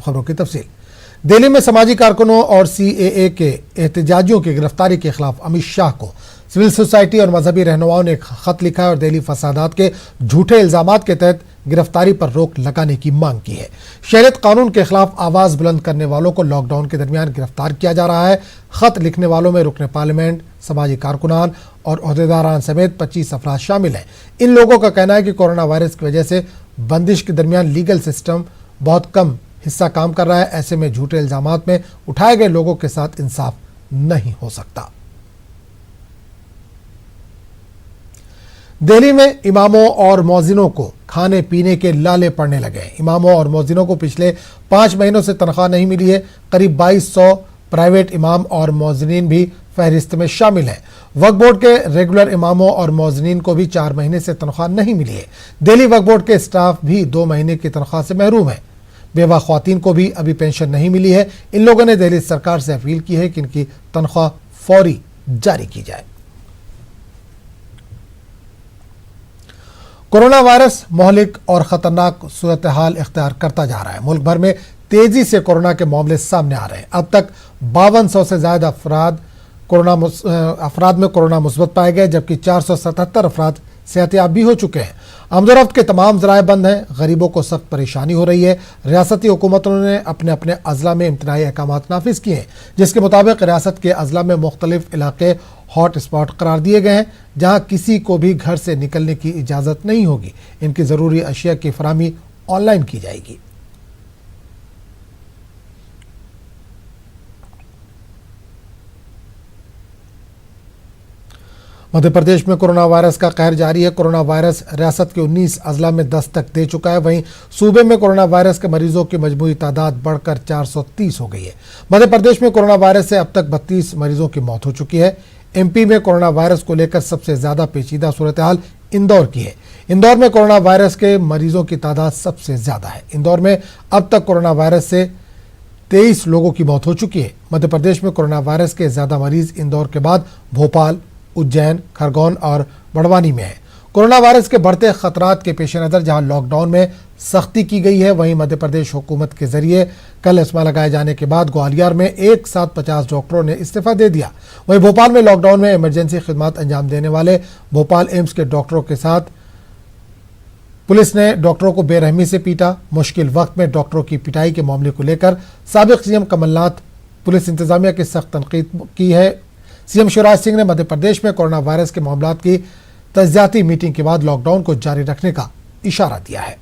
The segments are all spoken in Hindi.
खबरों की तफसील। दिल्ली में समाजी कारकुनों और CAA के एहतजाजियों की गिरफ्तारी के खिलाफ अमित शाह को सिविल सोसाइटी और मजहबी रहनुमाओं ने खत लिखा है और दिल्ली फसादात के झूठे इल्जामात के तहत गिरफ्तारी पर रोक लगाने की मांग की है। शरीयत कानून के खिलाफ आवाज बुलंद करने वालों को लॉकडाउन के दरमियान गिरफ्तार किया जा रहा है। खत लिखने वालों में रुकने पार्लियामेंट, समाजी कारकुनान और ओहदेदारान समेत 25 अफराद शामिल हैं। इन लोगों का कहना है कि कोरोना वायरस की वजह से बंदिश के दरमियान लीगल सिस्टम बहुत कम हिस्सा काम कर रहा है। ऐसे में झूठे इल्जामात में उठाए गए लोगों के साथ इंसाफ नहीं हो सकता। दिल्ली में इमामों और मौजिनों को खाने पीने के लाले पड़ने लगे हैं। इमामों और मौजिनों को पिछले 5 महीनों से तनख्वाह नहीं मिली है। करीब 2200 प्राइवेट इमाम और मौजिनीन भी फहरिस्त में शामिल हैं। वक्फ बोर्ड के रेगुलर इमामों और मौजिनीन को भी 4 महीने से तनख्वाह नहीं मिली है। दिल्ली वक्फ बोर्ड के स्टाफ भी 2 महीने की तनख्वाह से महरूम है। बेवा ख्वातीन को भी अभी पेंशन नहीं मिली है। इन लोगों ने दिल्ली सरकार से अपील की है कि इनकी तनख्वाह फौरी जारी की जाए। कोरोना वायरस मोहलिक और खतरनाक सूरत हाल इख्तियार करता जा रहा है। मुल्क भर में तेजी से कोरोना के मामले सामने आ रहे हैं। अब तक 5200 से ज्यादा अफराद में कोरोना मुस्बत पाए गए, जबकि 477 अफराद सेहतियाब भी हो चुके हैं। आमदोरफ्त के तमाम जराए बंद हैं। गरीबों को सख्त परेशानी हो रही है। रियासती हुकूमतों ने अपने अपने अजला में इम्तनाई अहकाम नाफिज किए हैं, जिसके मुताबिक रियासत के अजला में मुख्तलिफ इलाके हॉट स्पॉट करार दिए गए हैं, जहां किसी को भी घर से निकलने की इजाज़त नहीं होगी। इनकी ज़रूरी अशिया की फराहमी ऑनलाइन की जाएगी। मध्य प्रदेश में कोरोना वायरस का कहर जारी है। कोरोना वायरस रियासत के 19 अजला में दस्तक दे चुका है। वहीं सूबे में कोरोना वायरस के मरीजों की मजमूई तादाद बढ़कर 430 हो गई है। मध्य प्रदेश में कोरोना वायरस से अब तक 32 मरीजों की मौत हो चुकी है। MP में कोरोना वायरस को लेकर सबसे ज्यादा पेचीदा सूरत हाल इंदौर की है। इंदौर में कोरोना वायरस के मरीजों की तादाद सबसे ज्यादा है। इंदौर में अब तक कोरोना वायरस से 23 लोगों की मौत हो चुकी है। मध्य प्रदेश में कोरोना वायरस के ज्यादा मरीज इंदौर के बाद भोपाल, उज्जैन, खरगोन और बड़वानी में है। कोरोना वायरस के बढ़ते खतरात के पेश नज़र जहां लॉकडाउन में सख्ती की गई है, वहीं मध्य प्रदेश हुकूमत के जरिए कल एस्मा लगाए जाने के बाद ग्वालियर में एक साथ 50 डॉक्टरों ने इस्तीफा दे दिया। वहीं भोपाल में लॉकडाउन में इमरजेंसी खिदमत अंजाम देने वाले भोपाल एम्स के डॉक्टरों के साथ पुलिस ने डॉक्टरों को बेरहमी से पीटा। मुश्किल वक्त में डॉक्टरों की पिटाई के मामले को लेकर साबिक CM कमलनाथ पुलिस इंतजामिया की सख्त तनकीद की है। CM शिवराज सिंह ने मध्य प्रदेश में कोरोना वायरस के मामलात की तज्जियाती मीटिंग के बाद लॉकडाउन को जारी रखने का इशारा दिया है।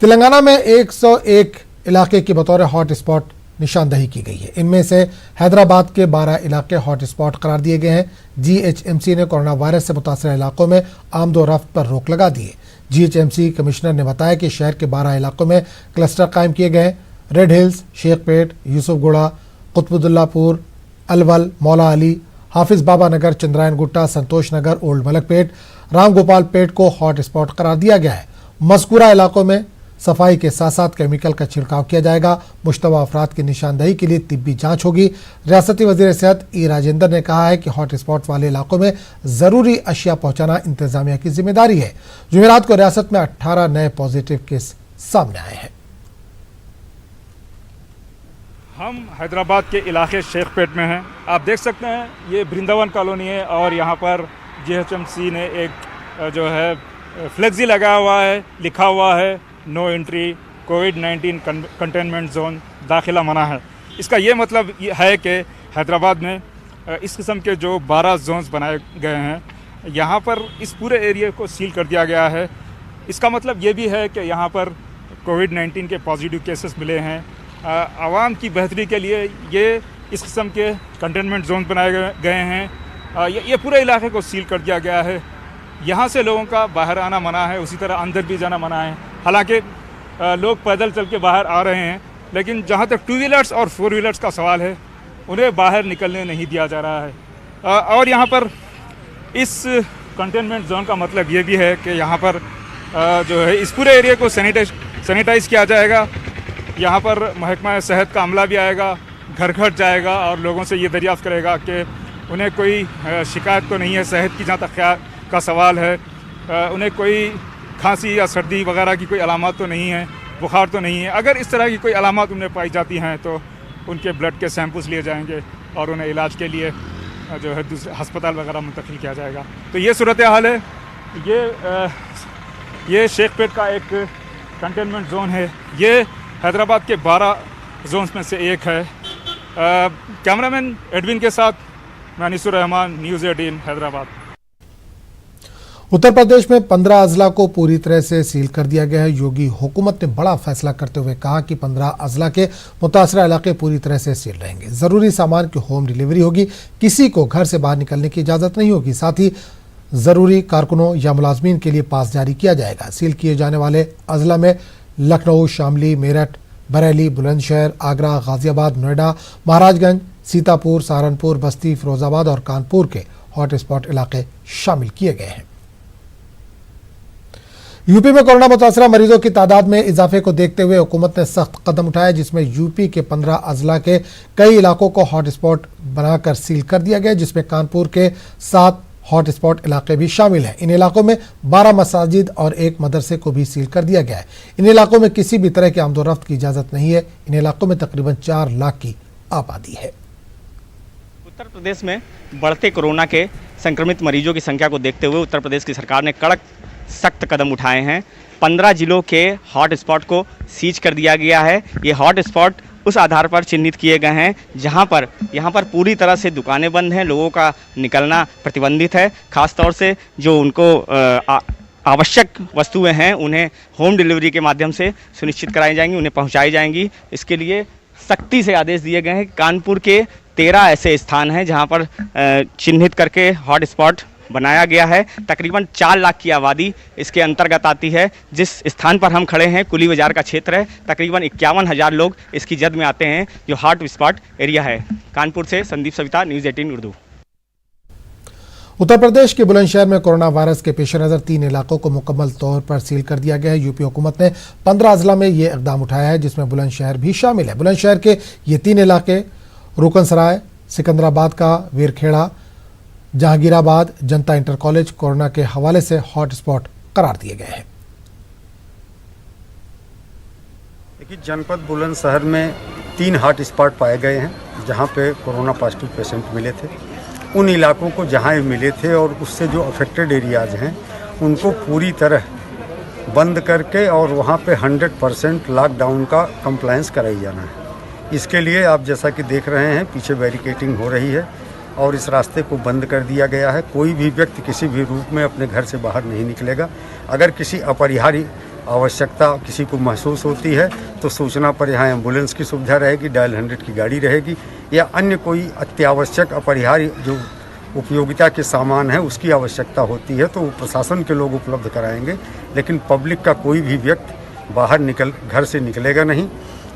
तेलंगाना में 101 इलाके की बतौर हॉट स्पॉट निशानदही की गई है। इनमें से हैदराबाद के 12 इलाके हॉट स्पॉट करार दिए गए हैं। GHMC ने कोरोना वायरस से मुतासर इलाकों में आमदोरफ्त पर रोक लगा दी है। GHMC कमिश्नर ने बताया कि शहर के 12 इलाकों में क्लस्टर कायम किए गए हैं। रेड हिल्स, शेखपेट, यूसुफगुड़ा, कुतुबुद्दुल्लापुर, अलवल, मौला अली, हाफिज बाबा नगर, चंद्रायन गुट्टा, संतोष नगर, ओल्ड मलकपेट, राम गोपाल पेट को हॉट स्पॉट करार दिया गया है। मज़कूरा इलाकों में सफाई के साथ साथ केमिकल का छिड़काव किया जाएगा। मुश्तबा अफराद की निशानदही के लिए तिब्बी जांच होगी। रियासती वज़ीर सेहत E राजेंद्र ने कहा है कि हॉट स्पॉट वाले इलाकों में ज़रूरी अशिया पहुंचाना इंतजामिया की जिम्मेदारी है। जुमेरात को रियासत में 18 नए पॉजिटिव केस सामने आए हैं। हम हैदराबाद के इलाके शेखपेट में हैं। आप देख सकते हैं ये वृंदावन कॉलोनी है और यहाँ पर GHMC ने एक जो है फ्लेक्सी लगा हुआ है, लिखा हुआ है नो एंट्री, कोविड-19 कंटेनमेंट जोन, दाखिला मना है। इसका ये मतलब ये है कि हैदराबाद में इस किस्म के जो 12 जोन्स बनाए गए हैं, यहाँ पर इस पूरे एरिया को सील कर दिया गया है। इसका मतलब ये भी है कि यहाँ पर कोविड-19 के पॉजिटिव केसेस मिले हैं। आवाम की बेहतरी के लिए ये इस किस्म के कंटेनमेंट जोन बनाए गए हैं। ये पूरे इलाके को सील कर दिया गया है। यहाँ से लोगों का बाहर आना मना है, उसी तरह अंदर भी जाना मना है। हालांकि लोग पैदल चल के बाहर आ रहे हैं, लेकिन जहाँ तक 2 व्हीलर्स और 4 व्हीलर्स का सवाल है, उन्हें बाहर निकलने नहीं दिया जा रहा है। और यहाँ पर इस कंटेनमेंट जोन का मतलब ये भी है कि यहाँ पर जो है इस पूरे एरिया को सैनिटाइज़ किया जाएगा। यहाँ पर महकमा सेहत का अमला भी आएगा, घर घर जाएगा और लोगों से ये दरियाफ़्त करेगा कि उन्हें कोई शिकायत तो नहीं है सेहत की, जहाँ तक ख्याल का सवाल है, उन्हें कोई खांसी या सर्दी वगैरह की कोई अलामत तो नहीं है, बुखार तो नहीं है। अगर इस तरह की कोई अलामत उन्हें पाई जाती हैं तो उनके ब्लड के सैंपल्स लिए जाएंगे और उन्हें इलाज के लिए जो है दूसरे अस्पताल वगैरह मुंतकिल किया जाएगा। तो ये सूरत हाल है। ये शेखपेट का एक कंटेनमेंट जोन है। ये हैदराबाद के 12 जोन्स में से एक है। कैमरामैन एडविन के साथ मैं अनीसुर रहमान, न्यूज़ 18 हैदराबाद। उत्तर प्रदेश में 15 अजला को पूरी तरह से सील कर दिया गया है। योगी हुकूमत ने बड़ा फैसला करते हुए कहा कि 15 अजला के मुतासरा इलाके पूरी तरह से सील रहेंगे। जरूरी सामान की होम डिलीवरी होगी, किसी को घर से बाहर निकलने की इजाजत नहीं होगी। साथ ही जरूरी कारकुनों या मुलाजमीन के लिए पास जारी किया जाएगा। सील किए जाने वाले अजला में लखनऊ, शामली, मेरठ, बरेली, बुलंदशहर, आगरा, गाजियाबाद, नोएडा, महाराजगंज, सीतापुर, सहारनपुर, बस्ती, फिरोजाबाद और कानपुर के हॉटस्पॉट इलाके शामिल किए गए हैं। यूपी में कोरोना मुतासरा मरीजों की तादाद में इजाफे को देखते हुए हुकूमत ने सख्त कदम उठाया, जिसमें यूपी के 15 अजला के कई इलाकों को हॉटस्पॉट बनाकर सील कर दिया गया, जिसमें कानपुर के 7 हॉटस्पॉट इलाके भी शामिल हैं। इन इलाकों में 12 मसाजिद और 1 मदरसे को भी सील कर दिया गया है। इन इलाकों में किसी भी तरह के आमदोरफ्त की इजाजत नहीं है। इन इलाकों में तकरीबन 4 लाख की आबादी है। उत्तर प्रदेश में बढ़ते कोरोना के संक्रमित मरीजों की संख्या को देखते हुए उत्तर प्रदेश की सरकार ने कड़क सख्त कदम उठाए हैं। 15 जिलों के हॉट स्पॉट को सीज कर दिया गया है। ये हॉट स्पॉट उस आधार पर चिन्हित किए गए हैं जहां पर यहाँ पर पूरी तरह से दुकानें बंद हैं, लोगों का निकलना प्रतिबंधित है। खास तौर से जो उनको आवश्यक वस्तुएं हैं उन्हें होम डिलीवरी के माध्यम से सुनिश्चित कराई जाएंगी, उन्हें पहुंचाई जाएंगी। इसके लिए सख्ती से आदेश दिए गए हैं। कानपुर के 13 ऐसे स्थान हैं जहां पर चिन्हित करके हॉट स्पॉट बनाया गया है। तकरीबन 4 लाख की आबादी इसके अंतर्गत आती है। जिस स्थान पर हम खड़े हैं कुली बाजार का क्षेत्र है, तकरीबन 51,000 लोग इसकी जद में आते हैं जो हॉट स्पॉट एरिया है। कानपुर से संदीप सविता, न्यूज़ 18 उर्दू। उत्तर प्रदेश के बुलंदशहर में कोरोना वायरस के पेश नज़र 3 इलाकों को मुकम्मल तौर पर सील कर दिया गया है। यूपी हुकूमत ने 15 अजला में ये इकदाम उठाया है, जिसमें बुलंदशहर भी शामिल है। बुलंदशहर के ये 3 इलाके रुकनसराय, सिकंदराबाद का वीरखेड़ा, जहांगीराबाद जनता इंटर कॉलेज कोरोना के हवाले से हॉटस्पॉट करार दिए गए हैं। देखिए, जनपद बुलंदशहर में 3 हॉट स्पॉट पाए गए हैं जहां पे कोरोना पॉजिटिव पेशेंट मिले थे। उन इलाकों को जहां ये मिले थे और उससे जो अफेक्टेड एरियाज हैं उनको पूरी तरह बंद करके और वहां पे 100% लॉकडाउन का कंप्लायंस कराई जाना है। इसके लिए आप जैसा कि देख रहे हैं पीछे बैरिकेडिंग हो रही है और इस रास्ते को बंद कर दिया गया है। कोई भी व्यक्ति किसी भी रूप में अपने घर से बाहर नहीं निकलेगा। अगर किसी अपरिहार्य आवश्यकता किसी को महसूस होती है तो सूचना पर यहाँ एम्बुलेंस की सुविधा रहेगी, डायल 100 की गाड़ी रहेगी, या अन्य कोई अत्यावश्यक अपरिहार्य जो उपयोगिता के सामान है उसकी आवश्यकता होती है तो वो प्रशासन के लोग उपलब्ध कराएंगे। लेकिन पब्लिक का कोई भी व्यक्ति बाहर घर से निकलेगा नहीं।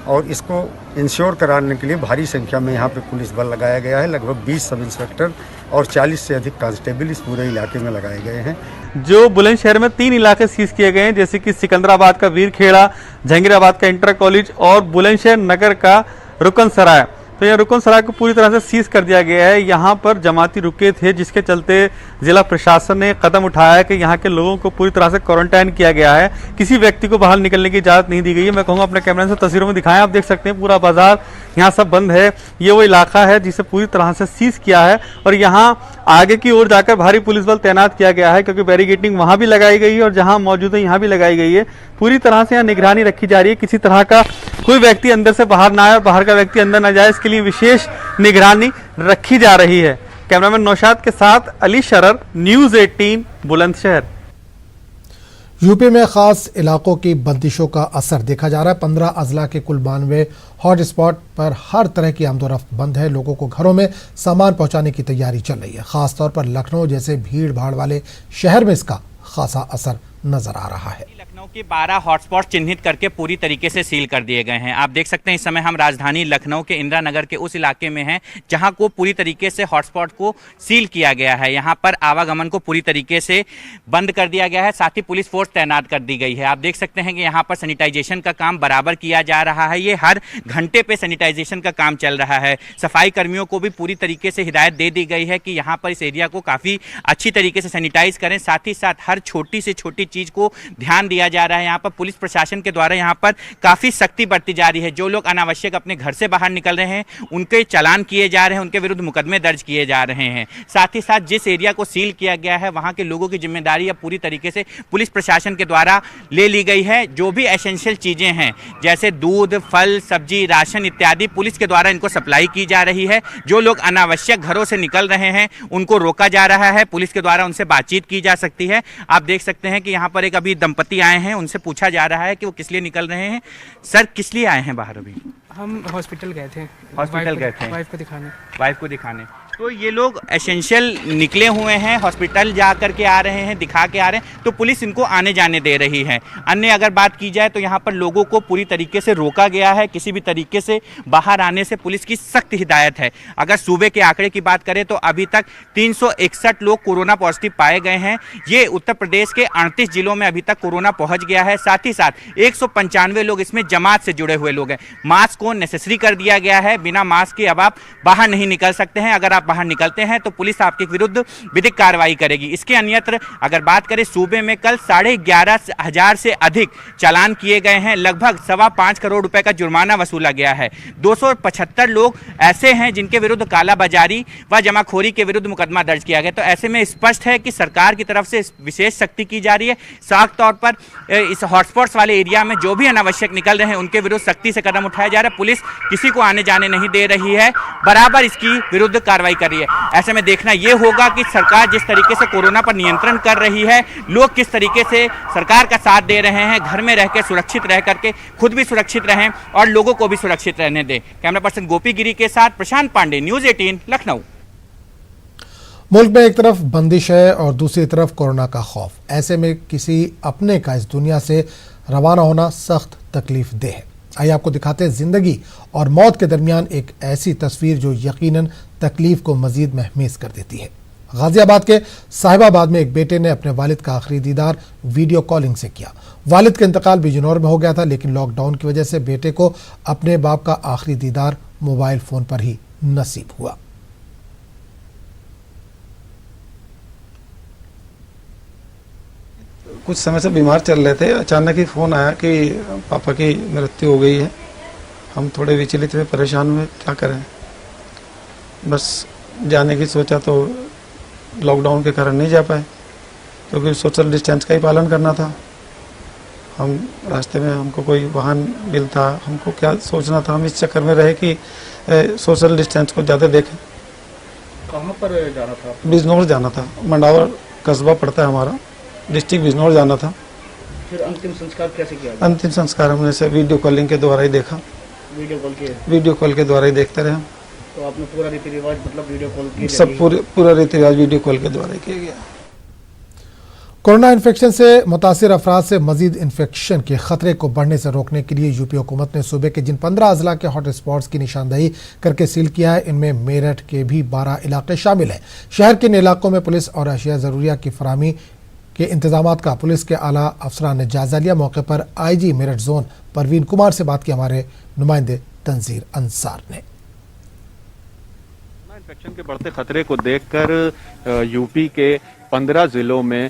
और इसको इंश्योर कराने के लिए भारी संख्या में यहाँ पे पुलिस बल लगाया गया है। लगभग 20 सब इंस्पेक्टर और 40 से अधिक कांस्टेबल इस पूरे इलाके में लगाए गए हैं। जो बुलंदशहर में 3 इलाके सीज किए गए हैं, जैसे कि सिकंदराबाद का वीरखेड़ा, जहांगीराबाद का इंटर कॉलेज और बुलंदशहर नगर का रुकनसराय। तो यह रुकनसराय को पूरी तरह से सीज कर दिया गया है। यहाँ पर जमाती रुके थे, जिसके चलते जिला प्रशासन ने कदम उठाया है कि यहाँ के लोगों को पूरी तरह से क्वारंटाइन किया गया है। किसी व्यक्ति को बाहर निकलने की इजाजत नहीं दी गई है। मैं कहूँगा अपने कैमरे से तस्वीरों में दिखाएं, आप देख सकते हैं पूरा बाजार यहाँ सब बंद है। ये वो इलाका है जिसे पूरी तरह से सीज किया है और यहाँ आगे की ओर जाकर भारी पुलिस बल तैनात किया गया है, क्योंकि बैरिकेडिंग वहाँ भी लगाई गई है और जहाँ मौजूद है यहाँ भी लगाई गई है। पूरी तरह से यहाँ निगरानी रखी जा रही है, किसी तरह का कोई व्यक्ति अंदर से बाहर ना आए और बाहर का व्यक्ति अंदर ना जाए, इसके लिए विशेष निगरानी रखी जा रही है। कैमरामैन नौशाद के साथ अली शरर, न्यूज़ 18 बुलंदशहर। यूपी में खास इलाकों की बंदिशों का असर देखा जा रहा है। 15 अजला के कुल 92 हॉट स्पॉट पर हर तरह की आमदोरफ्त बंद है। लोगों को घरों में सामान पहुंचाने की तैयारी चल रही है। खासतौर पर लखनऊ जैसे भीड़ भाड़ वाले शहर में इसका खासा असर नजर आ रहा है। लखनऊ के 12 हॉटस्पॉट चिन्हित करके पूरी तरीके से सील कर दिए गए हैं। आप देख सकते हैं इस समय हम राजधानी लखनऊ के इंदिरा नगर के उस इलाके में हैं जहां को पूरी तरीके से हॉटस्पॉट को सील किया गया है। यहां पर आवागमन को पूरी तरीके से बंद कर दिया गया है, साथ ही पुलिस फोर्स तैनात कर दी गई है। आप देख सकते हैं कि यहाँ पर सैनिटाइजेशन का काम बराबर किया जा रहा है। ये हर घंटे पे सैनिटाइजेशन का काम चल रहा है। सफाई कर्मियों को भी पूरी तरीके से हिदायत दे दी गई है कि यहाँ पर इस एरिया को काफ़ी अच्छी तरीके से सैनिटाइज करें, साथ ही साथ हर छोटी से छोटी चीज़ को ध्यान दिया जा रहा है। यहाँ पर पुलिस प्रशासन के द्वारा यहाँ पर काफ़ी सख्ती बरती जा रही है। जो लोग अनावश्यक अपने घर से बाहर निकल रहे हैं उनके चालान किए जा रहे हैं, उनके विरुद्ध मुकदमे दर्ज किए जा रहे हैं। साथ ही साथ जिस एरिया को सील किया गया है वहाँ के लोगों की जिम्मेदारी अब पूरी तरीके से पुलिस प्रशासन के द्वारा ले ली गई है। जो भी एसेंशियल चीज़ें हैं जैसे दूध, फल, सब्जी, राशन इत्यादि पुलिस के द्वारा इनको सप्लाई की जा रही है। जो लोग अनावश्यक घरों से निकल रहे हैं उनको रोका जा रहा है, पुलिस के द्वारा उनसे बातचीत की जा सकती है। आप देख सकते हैं कि यहाँ पर एक अभी दंपति आए हैं, उनसे पूछा जा रहा है कि वो किस लिए निकल रहे हैं। सर, किस लिए आए हैं बाहर? अभी हम हॉस्पिटल गए थे। हॉस्पिटल गए थे वाइफ को दिखाने। तो ये लोग एसेंशियल निकले हुए हैं, हॉस्पिटल जा कर के आ रहे हैं, दिखा के आ रहे हैं, तो पुलिस इनको आने जाने दे रही है। अन्य अगर बात की जाए तो यहाँ पर लोगों को पूरी तरीके से रोका गया है। किसी भी तरीके से बाहर आने से पुलिस की सख्त हिदायत है। अगर सूबे के आंकड़े की बात करें तो अभी तक 361 लोग कोरोना पॉजिटिव पाए गए हैं। ये उत्तर प्रदेश के 38 जिलों में अभी तक कोरोना पहुँच गया है। साथ ही साथ 195 लोग इसमें जमात से जुड़े हुए लोग हैं। मास्क को नेसेसरी कर दिया गया है, बिना मास्क के अब आप बाहर नहीं निकल सकते हैं। अगर आप बाहर निकलते हैं तो पुलिस आपके विरुद्ध विधिक कार्रवाई करेगी। इसके अन्यत्र अगर बात करें, सूबे में कल 11,500 से अधिक चालान किए गए हैं। लगभग 5.25 करोड़ रुपए का जुर्माना वसूला गया है। 275 लोग ऐसे हैं जिनके विरुद्ध कालाबाजारी व जमाखोरी के विरुद्ध मुकदमा दर्ज किया गया। तो ऐसे में स्पष्ट है कि सरकार की तरफ से विशेष सख्ती की जा रही है। साफ तौर पर इस हॉटस्पॉट्स वाले एरिया में जो भी अनावश्यक निकल रहे हैं उनके विरुद्ध सख्ती से कदम उठाया जा रहा है। पुलिस किसी को आने जाने नहीं दे रही है, बराबर इसकी विरुद्ध कार्रवाई कर रही है। ऐसे में देखना यह होगा कि सरकार जिस तरीके से कोरोना पर नियंत्रण कर रही है, लोग किस तरीके से सरकार का साथ दे रहे हैं। घर में रहकर सुरक्षित रह करके खुद भी सुरक्षित रहें और लोगों को भी सुरक्षित रहने दें। कैमरा पर्सन गोपी गिरी के साथ प्रशांत पांडे, न्यूज़ 18 लखनऊ। मुल्क में एक तरफ बंदिश है और दूसरी तरफ कोरोना का खौफ। ऐसे में किसी अपने का इस दुनिया से रवाना होना सख्त तकलीफ देह है। आइए आपको दिखाते हैं जिंदगी और मौत के दरमियान एक ऐसी तस्वीर जो यकीनन तकलीफ को मजीद महमीज कर देती है। गाजियाबाद के साहिबाबाद में एक बेटे ने अपने वालिद का आखिरी दीदार वीडियो कॉलिंग से किया। वालिद का इंतकाल बिजनौर में हो गया था, लेकिन लॉकडाउन की वजह से बेटे को अपने बाप का आखिरी दीदार मोबाइल फोन पर ही नसीब हुआ। कुछ समय से बीमार चल रहे थे। अचानक ही फ़ोन आया कि पापा की मृत्यु हो गई है। हम थोड़े विचलित हुए, परेशान हुए, क्या करें। बस जाने की सोचा तो लॉकडाउन के कारण नहीं जा पाए, क्योंकि सोशल डिस्टेंस का ही पालन करना था। हम रास्ते में हमको कोई वाहन मिलता, हमको क्या सोचना था। हम इस चक्कर में रहे कि सोशल डिस्टेंस को ज़्यादा देखें। कहाँ पर जाना था? बिजनौर जाना था। मंडावर कस्बा पड़ता है हमारा, डिस्ट्रिक्ट बिजनौर जाना था। फिर अंतिम संस्कार कैसे किया? अंतिम संस्कार हमने से वीडियो कॉलिंग के द्वारा ही देखा। वीडियो कॉल के द्वारा ही देखते रहे हम। तो आपने पूरा रीति रिवाज मतलब वीडियो कॉल की? सब पूरा रीति रिवाज वीडियो कॉल के द्वारा ही किया गया। कोरोना इन्फेक्शन से मुतासिर अफराद से मजीद इन्फेक्शन के खतरे को बढ़ने से रोकने के लिए यूपी हुकूमत ने सूबे के जिन 15 अजला के हॉट स्पॉट्स की निशानदही करके सील किया है, इनमें मेरठ के भी 12 इलाके शामिल हैं। शहर के इन इलाकों में पुलिस और अशिया ज़रूरिया की फराहमी के इंतजामात का पुलिस के आला अफसरान ने जायजा लिया। मौके पर IG मेरठ जोन परवीन कुमार से बात की हमारे नुमाइंदे तंजीर अंसार ने। इन्फेक्शन के बढ़ते खतरे को देखकर यूपी के 15 जिलों में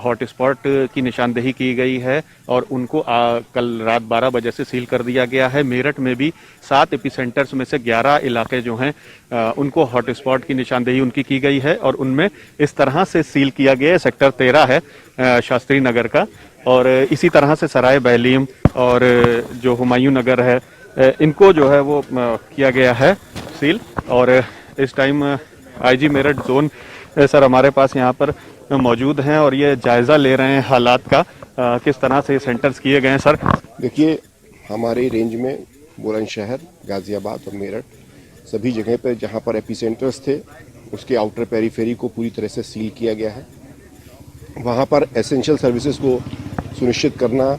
हॉटस्पॉट की निशानदेही की गई है और उनको कल रात 12 बजे से सील कर दिया गया है। मेरठ में भी 7 एपिसेंटर्स में से 11 इलाके जो हैं उनको हॉटस्पॉट की निशानदेही उनकी की गई है और उनमें इस तरह से सील किया गया है। सेक्टर 13 है शास्त्री नगर का, और इसी तरह से सराय बैलीम और जो हुमायूं नगर है, इनको जो है वो किया गया है सील। और इस time IG Meerut zone sir हमारे पास यहाँ पर मौजूद हैं और ये जायजा ले रहे हैं हालात का, किस तरह से सेंटर्स किए गए हैं। सर देखिए, हमारे रेंज में बुलंदशहर, गाजियाबाद और मेरठ सभी जगह पर जहाँ पर एपिसेंटर्स थे उसके आउटर पेरीफेरी को पूरी तरह से सील किया गया है। वहाँ पर एसेंशियल सर्विसेज को सुनिश्चित करना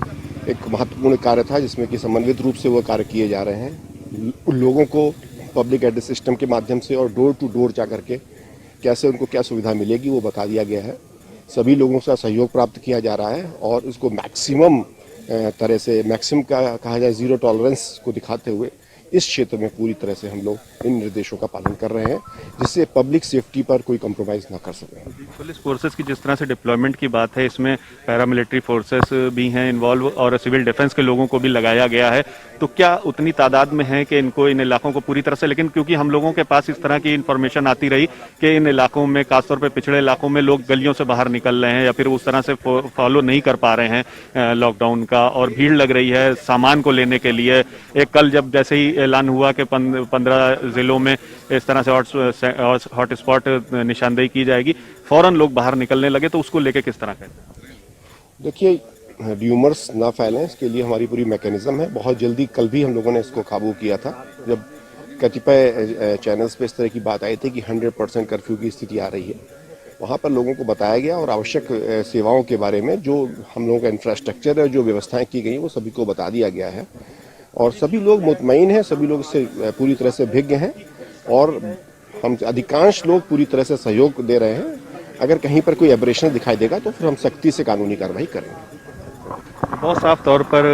एक महत्वपूर्ण कार्य था, जिसमें कि समन्वित रूप से वो कार्य किए जा रहे हैं। लोगों को पब्लिक एड्रेस सिस्टम के माध्यम से और डोर टू डोर जा करके कैसे उनको क्या सुविधा मिलेगी वो बता दिया गया है। सभी लोगों से सहयोग प्राप्त किया जा रहा है और उसको मैक्सिमम तरह से, मैक्सिमम का कहा जाए, जीरो टॉलरेंस को दिखाते हुए इस क्षेत्र में पूरी तरह से हम लोग इन निर्देशों का पालन कर रहे हैं, जिससे पब्लिक सेफ्टी पर कोई कंप्रोमाइज ना कर सकें। पुलिस फोर्सेस की जिस तरह से डिप्लॉयमेंट की बात है, इसमें पैरामिलिट्री फोर्सेस भी हैं इन्वॉल्व और सिविल डिफेंस के लोगों को भी लगाया गया है, तो क्या उतनी तादाद में है कि इनको इन इलाकों को पूरी तरह से, लेकिन क्योंकि हम लोगों के पास इस तरह की इन्फॉर्मेशन आती रही कि इन इलाकों में, खासतौर पर पिछड़े इलाकों में लोग गलियों से बाहर निकल रहे हैं या फिर उस तरह से फॉलो नहीं कर पा रहे हैं लॉकडाउन का, और भीड़ लग रही है सामान को लेने के लिए। एक कल जब जैसे ही ऐलान हुआ कि 15 जिलों में इस तरह से हॉट स्पॉट निशानदेही की जाएगी, फौरन लोग बाहर निकलने लगे, तो उसको लेके किस तरह कहते हैं? देखिए, र्यूमर्स ना फैलें, इसके लिए हमारी पूरी मैकेनिज्म है। बहुत जल्दी कल भी हम लोगों ने इसको काबू किया था, जब कतिपय चैनल्स पे इस तरह की बात आई थी कि 100% कर्फ्यू की स्थिति आ रही है। वहाँ पर लोगों को बताया गया और आवश्यक सेवाओं के बारे में जो हम लोगों का इंफ्रास्ट्रक्चर है, जो व्यवस्थाएं की गई, वो सभी को बता दिया गया है और सभी लोग मुतमईन हैं, सभी लोग इससे पूरी तरह से भिज्ञ हैं और हम अधिकांश लोग पूरी तरह से सहयोग दे रहे हैं। अगर कहीं पर कोई एब्रेशन दिखाई देगा तो फिर हम सख्ती से कानूनी कार्रवाई करेंगे। बहुत साफ तौर पर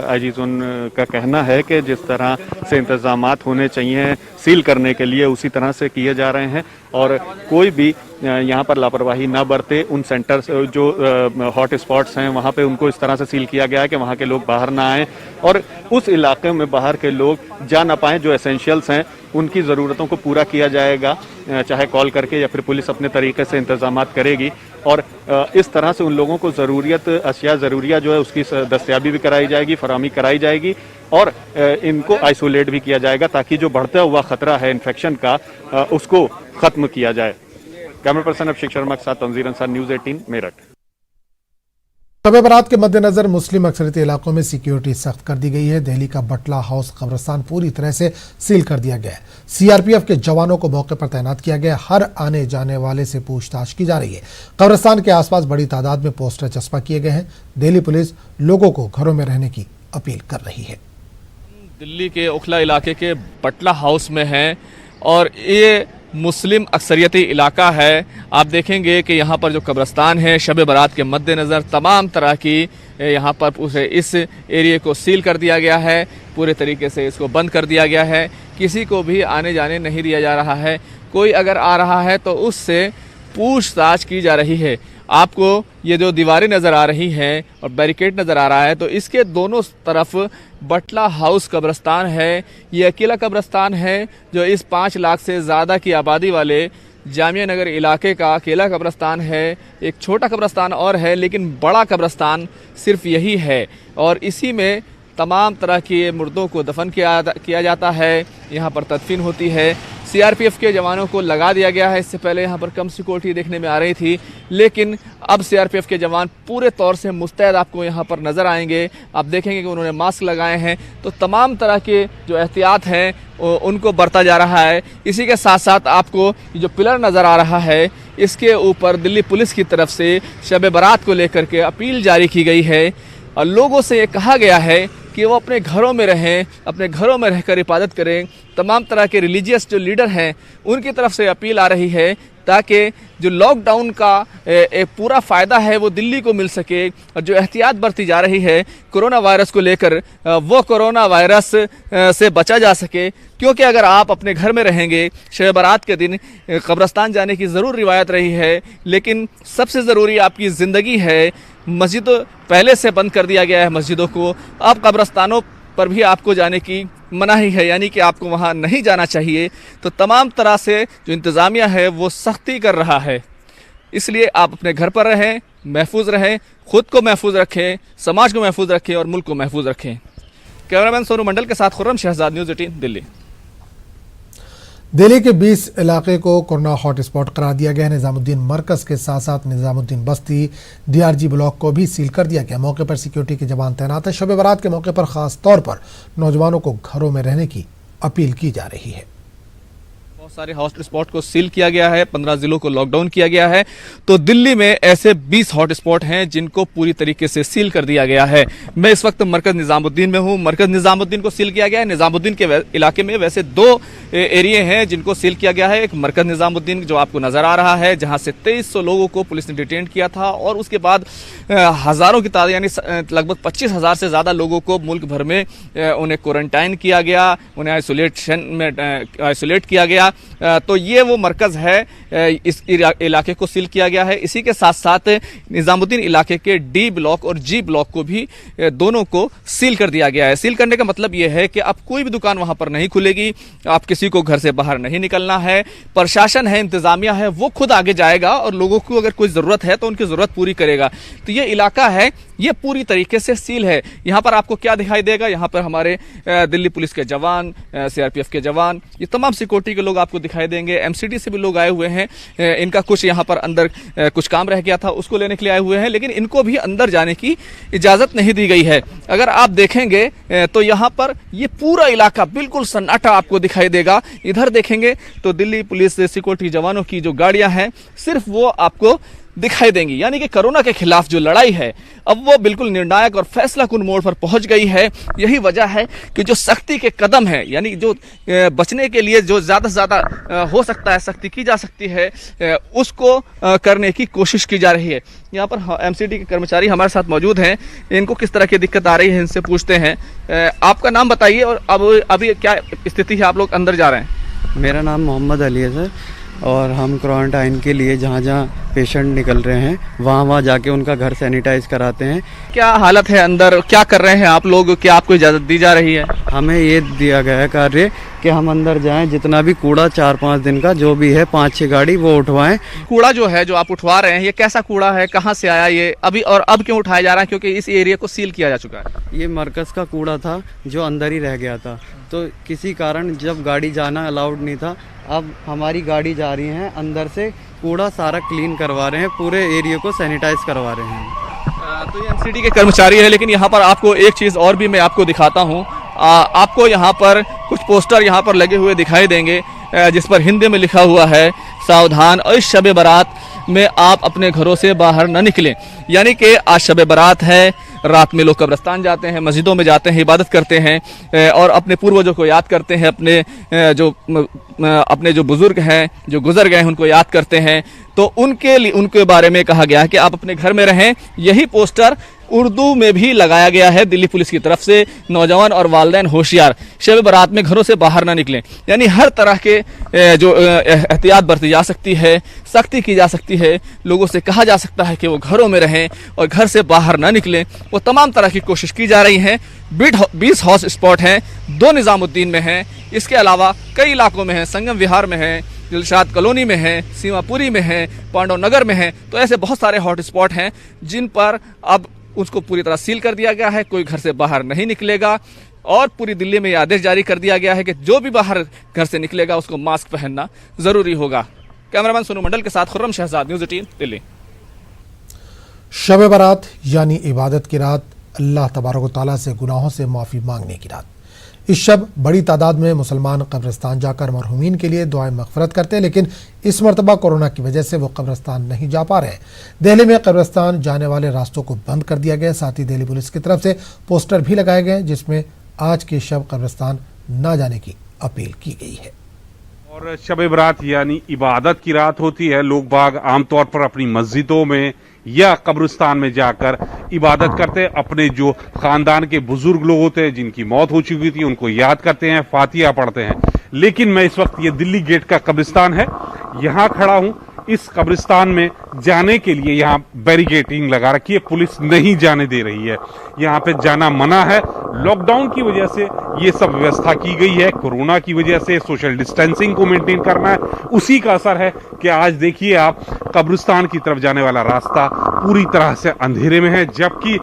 आईजी जोन का कहना है कि जिस तरह से इंतजामात होने चाहिए सील करने के लिए, उसी तरह से किए जा रहे हैं और कोई भी यहाँ पर लापरवाही ना बरते। उन सेंटर्स जो हॉट स्पॉट्स हैं वहाँ पे उनको इस तरह से सील किया गया है कि वहाँ के लोग बाहर ना आएँ और उस इलाके में बाहर के लोग जा ना पाएँ। जो एसेंशियल्स हैं उनकी ज़रूरतों को पूरा किया जाएगा, चाहे कॉल करके या फिर पुलिस अपने तरीके से इंतजामात करेगी और इस तरह से उन लोगों को ज़रूरियत अशिया ज़रूरिया जो है उसकी दस्तयाबी भी कराई जाएगी, फराहमी कराई जाएगी और इनको आइसोलेट भी किया जाएगा ताकि जो बढ़ता हुआ खतरा है इन्फेक्शन का उसको ख़त्म किया जाए। कैमरा पर्सन अभिषेक शर्मा के साथ तंजीर अंसार, न्यूज़ 18 मेरठ। शब बारात के मद्देनजर मुस्लिम अक्सरियती इलाकों में सिक्योरिटी सख्त कर दी गई है। दिल्ली का बटला हाउस कब्रिस्तान पूरी तरह से सील कर दिया गया है। सीआरपीएफ के जवानों को मौके पर तैनात किया गया। हर आने जाने वाले से पूछताछ की जा रही है। कब्रिस्तान के आसपास बड़ी तादाद में पोस्टर चस्पा किए गए हैं। दिल्ली पुलिस लोगों को घरों में रहने की अपील कर रही है। दिल्ली के ओखला इलाके के बटला हाउस में हैं और ये मुस्लिम अक्सरियती इलाका है। आप देखेंगे कि यहाँ पर जो कब्रिस्तान है, शब बारात के मद्देनज़र तमाम तरह की यहाँ पर इस एरिया को सील कर दिया गया है, पूरे तरीके से इसको बंद कर दिया गया है। किसी को भी आने जाने नहीं दिया जा रहा है। कोई अगर आ रहा है तो उससे पूछताछ की जा रही है। आपको ये जो दीवारें नज़र आ रही हैं और बैरिकेड नज़र आ रहा है, तो इसके दोनों तरफ बटला हाउस कब्रिस्तान है। ये अकेला कब्रिस्तान है जो इस 5 लाख से ज़्यादा की आबादी वाले जामिया नगर इलाके का अकेला कब्रिस्तान है। एक छोटा कब्रिस्तान और है, लेकिन बड़ा कब्रिस्तान सिर्फ यही है और इसी में तमाम तरह के मुर्दों को दफन किया जाता है। यहाँ पर तदफीन होती है। सीआरपीएफ के जवानों को लगा दिया गया है। इससे पहले यहाँ पर कम सिक्योरिटी देखने में आ रही थी, लेकिन अब सीआरपीएफ के जवान पूरे तौर से मुस्तैद आपको यहाँ पर नज़र आएंगे। आप देखेंगे कि उन्होंने मास्क लगाए हैं, तो तमाम तरह के जो एहतियात हैं उनको बरता जा रहा है। इसी के साथ साथ आपको जो पिलर नज़र आ रहा है, इसके ऊपर दिल्ली पुलिस की तरफ से शब बारात को लेकर के अपील जारी की गई है और लोगों से ये कहा गया है कि वो अपने घरों में रहें, अपने घरों में रहकर इबादत करें। तमाम तरह के रिलीजियस जो लीडर हैं उनकी तरफ से अपील आ रही है ताकि जो लॉकडाउन का एक पूरा फ़ायदा है वो दिल्ली को मिल सके और जो एहतियात बरती जा रही है कोरोना वायरस को लेकर, वो कोरोना वायरस से बचा जा सके। क्योंकि अगर आप अपने घर में रहेंगे, शब बारात के दिन कब्रिस्तान जाने की ज़रूर रिवायत रही है, लेकिन सबसे ज़रूरी आपकी ज़िंदगी है। मस्जिद पहले से बंद कर दिया गया है मस्जिदों को, अब कब्रिस्तानों पर भी आपको जाने की मनाही है, यानी कि आपको वहाँ नहीं जाना चाहिए। तो तमाम तरह से जो इंतज़ामिया है वो सख्ती कर रहा है। इसलिए आप अपने घर पर रहें, महफूज रहें, खुद को महफूज रखें, समाज को महफूज रखें और मुल्क को महफूज रखें। कैमरामैन सोनू मंडल के साथ खुर्रम शहजाद, न्यूज़ 18 दिल्ली। दिल्ली के 20 इलाके को कोरोना हॉटस्पॉट करार दिया गया है। निजामुद्दीन मरकज के साथ साथ निजामुद्दीन बस्ती, डीआरजी ब्लॉक को भी सील कर दिया गया। मौके पर सिक्योरिटी के जवान तैनात है। शब बारात के मौके पर खास तौर पर नौजवानों को घरों में रहने की अपील की जा रही है। बहुत सारे हॉटस्पॉट को सील किया गया है, 15 जिलों को लॉकडाउन किया गया है। तो दिल्ली में ऐसे 20 हॉटस्पॉट हैं जिनको पूरी तरीके से सील कर दिया गया है। मैं इस वक्त मरकज निजामुद्दीन में हूं। मरकज निजामुद्दीन को सील किया गया है। निजामुद्दीन के इलाके में वैसे 2 एरिया हैं जिनको सील किया गया है। एक मरकज निजामुद्दीन जो आपको नजर आ रहा है, जहां से 2300 लोगों को पुलिस ने डिटेन किया था और उसके बाद हजारों की तादाद यानी लगभग 25,000 से ज्यादा लोगों को मुल्क भर में उन्हें क्वारंटाइन किया गया, उन्हें आइसोलेट किया गया। तो ये वो मरकज है, इस इलाके को सील किया गया है। इसी के साथ साथ निजामुद्दीन इलाके के डी ब्लॉक और जी ब्लॉक को भी दोनों को सील कर दिया गया है। सील करने का मतलब ये है कि अब कोई भी दुकान वहां पर नहीं खुलेगी, आप किसी को घर से बाहर नहीं निकलना है। प्रशासन है, इंतजामिया है, वो खुद आगे जाएगा और लोगों को अगर कोई जरूरत है तो उनकी जरूरत पूरी करेगा। तो ये इलाका है, ये पूरी तरीके से सील है। यहाँ पर आपको क्या दिखाई देगा, यहाँ पर हमारे दिल्ली पुलिस के जवान, सीआरपीएफ के जवान, ये तमाम सिक्योरिटी के लोग आपको दिखाई देंगे। एमसीडी से भी लोग आए हुए हैं। इनका कुछ यहाँ पर अंदर कुछ काम रह गया था, उसको लेने के लिए आए हुए हैं, लेकिन इनको भी अंदर जाने की इजाजत नहीं दी गई है। अगर आप देखेंगे तो यहाँ पर ये पूरा इलाका बिल्कुल सन्नाटा आपको दिखाई देगा। इधर देखेंगे तो दिल्ली पुलिस सिक्योरिटी जवानों की जो गाड़ियां हैं सिर्फ वो आपको दिखाई देंगी। यानी कि कोरोना के खिलाफ जो लड़ाई है अब वो बिल्कुल निर्णायक और फैसला कुन मोड़ पर पहुंच गई है। यही वजह है कि जो सख्ती के कदम है, यानी जो बचने के लिए जो ज्यादा से ज्यादा हो सकता है सख्ती की जा सकती है, उसको करने की कोशिश की जा रही है। यहाँ पर एमसीडी के कर्मचारी हमारे साथ मौजूद हैं। इनको किस तरह की दिक्कत आ रही है इनसे पूछते हैं। आपका नाम बताइए और अब अभी क्या स्थिति है, आप लोग अंदर जा रहे हैं? मेरा नाम मोहम्मद अली है सर, और हम क्वारंटाइन के लिए जहाँ जहाँ पेशेंट निकल रहे हैं वहाँ जाके उनका घर सैनिटाइज कराते हैं। क्या हालत है अंदर, क्या कर रहे हैं आप लोग, क्या आपको इजाज़त दी जा रही है? हमें ये दिया गया है कार्य कि हम अंदर जाएं, जितना भी कूड़ा 4-5 दिन का जो भी है 5-6 गाड़ी वो उठवाएं। कूड़ा जो है जो आप उठवा रहे हैं, ये कैसा कूड़ा है, कहाँ से आया ये अभी, और अब क्यों उठाया जा रहा है? क्योंकि इस एरिया को सील किया जा चुका है। ये मरकज़ का कूड़ा था जो अंदर ही रह गया था, तो किसी कारण जब गाड़ी जाना अलाउड नहीं था, अब हमारी गाड़ी जा रही है, अंदर से कूड़ा सारा क्लीन करवा रहे हैं, पूरे एरिया को सैनिटाइज करवा रहे हैं। तो ये एमसीडी के कर्मचारी है, लेकिन यहाँ पर आपको एक चीज़ और भी मैं आपको दिखाता हूँ। आपको यहाँ पर कुछ पोस्टर यहाँ पर लगे हुए दिखाई देंगे जिस पर हिंदी में लिखा हुआ है, सावधान और इस शब बारात में आप अपने घरों से बाहर न निकलें। यानी कि आज शब बारात है, रात में लोग कब्रिस्तान जाते हैं, मस्जिदों में जाते हैं, इबादत करते हैं और अपने पूर्वजों को याद करते हैं, अपने जो बुजुर्ग हैं जो गुजर गए हैं उनको याद करते हैं। तो उनके बारे में कहा गया है कि आप अपने घर में रहें। यही पोस्टर उर्दू में भी लगाया गया है दिल्ली पुलिस की तरफ से, नौजवान और वालिदैन होशियार, शब बारात में घरों से बाहर ना निकलें। यानी हर तरह के जो एहतियात बरती जा सकती है, सख्ती की जा सकती है, लोगों से कहा जा सकता है कि वो घरों में रहें और घर से बाहर ना निकलें। वो तमाम तरह की कोशिश की जा रही है। 20 हॉट स्पॉट हैं, 2 निजामुद्दीन में हैं, इसके अलावा कई इलाकों में हैं, संगम विहार में है, दिलशाद कॉलोनी में है, सीमापुरी में है, पांडव नगर में है। तो ऐसे बहुत सारे हॉट स्पॉट हैं जिन पर अब उसको पूरी तरह सील कर दिया गया है, कोई घर से बाहर नहीं निकलेगा और पूरी दिल्ली में यह आदेश जारी कर दिया गया है कि जो भी बाहर घर से निकलेगा उसको मास्क पहनना जरूरी होगा। कैमरामैन सोनू मंडल के साथ खुर्रम शहजाद, न्यूज़ 18 दिल्ली। शब बारात यानी इबादत की रात, अल्लाह तबारक व तआला से गुनाहों से माफ़ी मांगने की रात। इस शब बड़ी तादाद में मुसलमान कब्रिस्तान जाकर मरहूमीन के लिए दुआएं मग़फ़िरत करते हैं, लेकिन इस मरतबा कोरोना की वजह से वो कब्रिस्तान नहीं जा पा रहे। दिल्ली में कब्रिस्तान जाने वाले रास्तों को बंद कर दिया गया। साथ ही दिल्ली पुलिस की तरफ से पोस्टर भी लगाए गए जिसमें आज के शब कब्रिस्तान न जाने की अपील की गई है। और शब बारात यानी इबादत की रात होती है। लोग बाग आमतौर पर अपनी मस्जिदों में या कब्रिस्तान में जाकर इबादत करते हैं, अपने जो खानदान के बुजुर्ग लोग होते हैं जिनकी मौत हो चुकी थी उनको याद करते हैं, फातिहा पढ़ते हैं। लेकिन मैं इस वक्त ये दिल्ली गेट का कब्रिस्तान है, यहाँ खड़ा हूँ। इस कब्रिस्तान में जाने के लिए यहाँ बैरिकेडिंग लगा रखी है, पुलिस नहीं जाने दे रही है, यहाँ पे जाना मना है। लॉकडाउन की वजह से ये सब व्यवस्था की गई है, कोरोना की वजह से सोशल डिस्टेंसिंग को मेंटेन करना है, उसी का असर है कि आज देखिए आप कब्रिस्तान की तरफ जाने वाला रास्ता पूरी तरह से अंधेरे में है। जबकि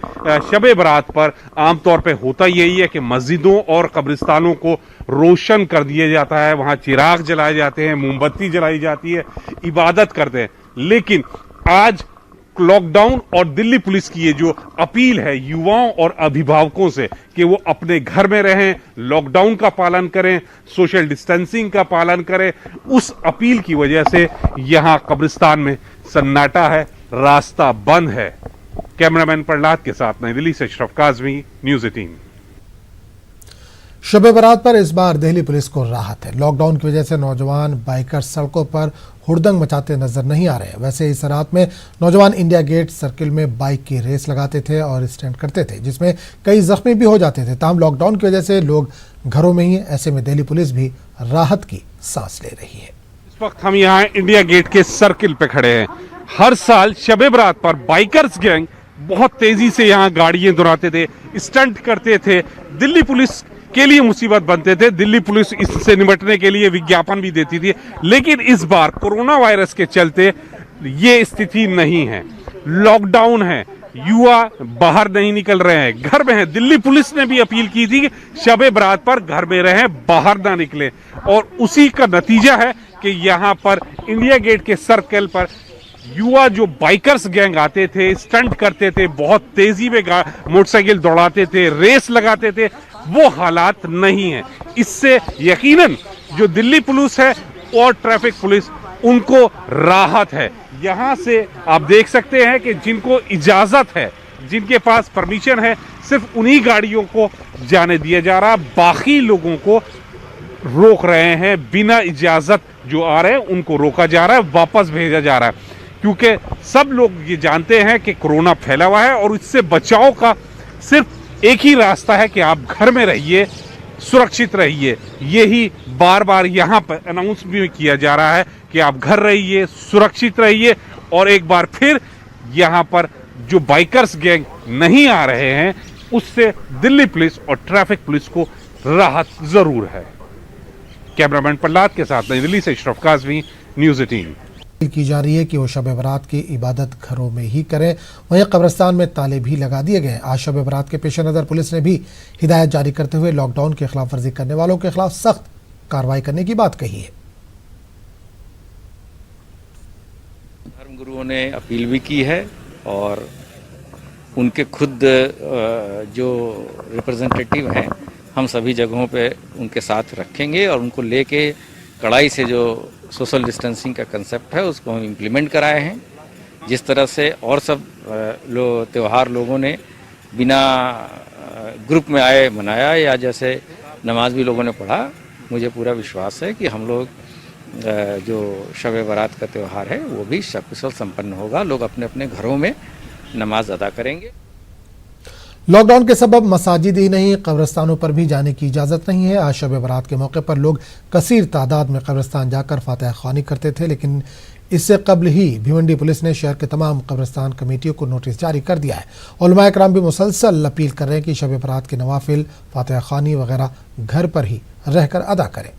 शब बारात पर आमतौर पर होता यही है कि मस्जिदों और कब्रिस्तानों को रोशन कर दिया जाता है, वहां चिराग जलाए जाते हैं, मोमबत्ती जलाई जाती है, इबादत करते हैं। लेकिन आज लॉकडाउन और दिल्ली पुलिस की ये जो अपील है युवाओं और अभिभावकों से कि वो अपने घर में रहें, लॉकडाउन का पालन करें, सोशल डिस्टेंसिंग का पालन करें, उस अपील की वजह से यहां कब्रिस्तान में सन्नाटा है, रास्ता बंद है। कैमरामैन प्रहलाद के साथ नई दिल्ली से अशरफ काज़मी, न्यूज़ 18। शब बारात पर इस बार दिल्ली पुलिस को राहत है। लॉकडाउन की वजह से नौजवान बाइकर सड़कों पर हुड़दंग मचाते नजर नहीं आ रहे। वैसे इस रात में नौजवान इंडिया गेट सर्किल में बाइक की रेस लगाते थे और स्टंट करते थे, जिसमें कई जख्मी भी हो जाते थे। ताहम लॉकडाउन की वजह से लोग घरों में ही हैं। ऐसे में दिल्ली पुलिस भी राहत की सांस ले रही है। इस वक्त हम यहाँ इंडिया गेट के सर्किल पे खड़े हैं। हर साल शब बारात पर बाइकर्स गैंग बहुत तेजी से यहाँ गाड़ियां दौड़ाते थे, स्टंट करते थे, दिल्ली पुलिस के लिए मुसीबत बनते थे। दिल्ली पुलिस इससे निपटने के लिए विज्ञापन भी देती थी, लेकिन इस बार कोरोना वायरस के चलते ये स्थिति नहीं है। लॉकडाउन है, युवा बाहर नहीं निकल रहे हैं, घर में हैं। दिल्ली पुलिस ने भी अपील की थी कि शब बारात पर घर में रहें, बाहर ना निकलें, और उसी का नतीजा है कि यहाँ पर इंडिया गेट के सर्कल पर युवा जो बाइकर्स गैंग आते थे, स्टंट करते थे, बहुत तेजी में मोटरसाइकिल दौड़ाते थे, रेस लगाते थे, वो हालात नहीं है। इससे यकीनन जो दिल्ली पुलिस है और ट्रैफिक पुलिस, उनको राहत है। यहां से आप देख सकते हैं कि जिनको इजाजत है, जिनके पास परमिशन है, सिर्फ उन्हीं गाड़ियों को जाने दिया जा रहा, बाकी लोगों को रोक रहे हैं। बिना इजाजत जो आ रहे हैं उनको रोका जा रहा है, वापस भेजा जा रहा है, क्योंकि सब लोग ये जानते हैं कि कोरोना फैला हुआ है और इससे बचाव का सिर्फ एक ही रास्ता है कि आप घर में रहिए, सुरक्षित रहिए। यही बार बार यहाँ पर अनाउंस भी किया जा रहा है कि आप घर रहिए, सुरक्षित रहिए। और एक बार फिर यहाँ पर जो बाइकर्स गैंग नहीं आ रहे हैं, उससे दिल्ली पुलिस और ट्रैफिक पुलिस को राहत जरूर है। कैमरामैन प्रहलाद के साथ नई दिल्ली से अशरफ काज़मी, न्यूज़ 18। की जा रही है कि वो शब बारात की इबादत घरों में ही करें। वहीं कब्रिस्तान में ताले भी लगा दिए गए। आज शब बारात के पेश नज़र पुलिस ने भी हिदायत जारी करते हुए लॉकडाउन की खिलाफ वर्जी करने वालों के खिलाफ सख्त कार्रवाई करने की बात कही है। धर्मगुरुओं ने अपील भी की है और उनके खुद जो रिप्रेजेंटेटिव हैं, हम सभी जगहों पे उनके साथ रखेंगे और उनको लेके कड़ाई से जो सोशल डिस्टेंसिंग का कंसेप्ट है उसको हम इम्प्लीमेंट कराए हैं। जिस तरह से और सब त्यौहार लोगों ने बिना ग्रुप में आए मनाया, या जैसे नमाज भी लोगों ने पढ़ा, मुझे पूरा विश्वास है कि हम लोग जो शब बारात का त्यौहार है वो भी सकुशल संपन्न होगा। लोग अपने अपने घरों में नमाज अदा करेंगे। लॉकडाउन के सबब मसाजिद ही नहीं, कब्रिस्तानों पर भी जाने की इजाज़त नहीं है। आज शब बारात के मौके पर लोग कसीर तादाद में कब्रिस्तान जाकर फातिहा ख्वानी करते थे, लेकिन इससे कबल ही भिवंडी पुलिस ने शहर के तमाम कब्रिस्तान कमेटियों को नोटिस जारी कर दिया है। उलमा इकराम भी मुसलसल अपील कर रहे हैं कि शब बारात के नवाफिल, फातिहा ख्वानी वगैरह घर पर ही रहकर अदा करें।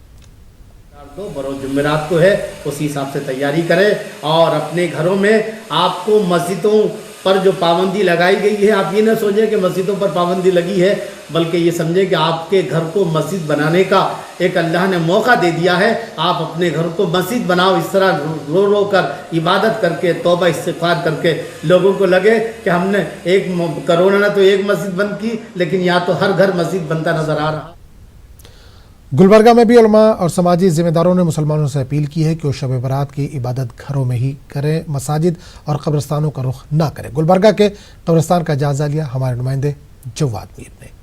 बरोज़ जुमेरात को है, उसी हिसाब से तैयारी करें और अपने घरों में आपको मस्जिदों पर जो पाबंदी लगाई गई है, आप ये ना सोचें कि मस्जिदों पर पाबंदी लगी है, बल्कि ये समझें कि आपके घर को मस्जिद बनाने का एक अल्लाह ने मौका दे दिया है। आप अपने घर को मस्जिद बनाओ। इस तरह रो रो कर इबादत करके, तौबा इस्तिग़फ़ार करके लोगों को लगे कि हमने एक कोरोना ने तो एक मस्जिद बंद की, लेकिन यहाँ तो हर घर मस्जिद बनता नज़र आ रहा। गुलबर्गा में भी उलमा और समाजी जिम्मेदारों ने मुसलमानों से अपील की है कि वो शब बारात की इबादत घरों में ही करें, मसाजिद और कब्रिस्तानों का रुख ना करें। गुलबर्गा के कब्रिस्तान का जायजा लिया हमारे नुमाइंदे जवाद मीर ने।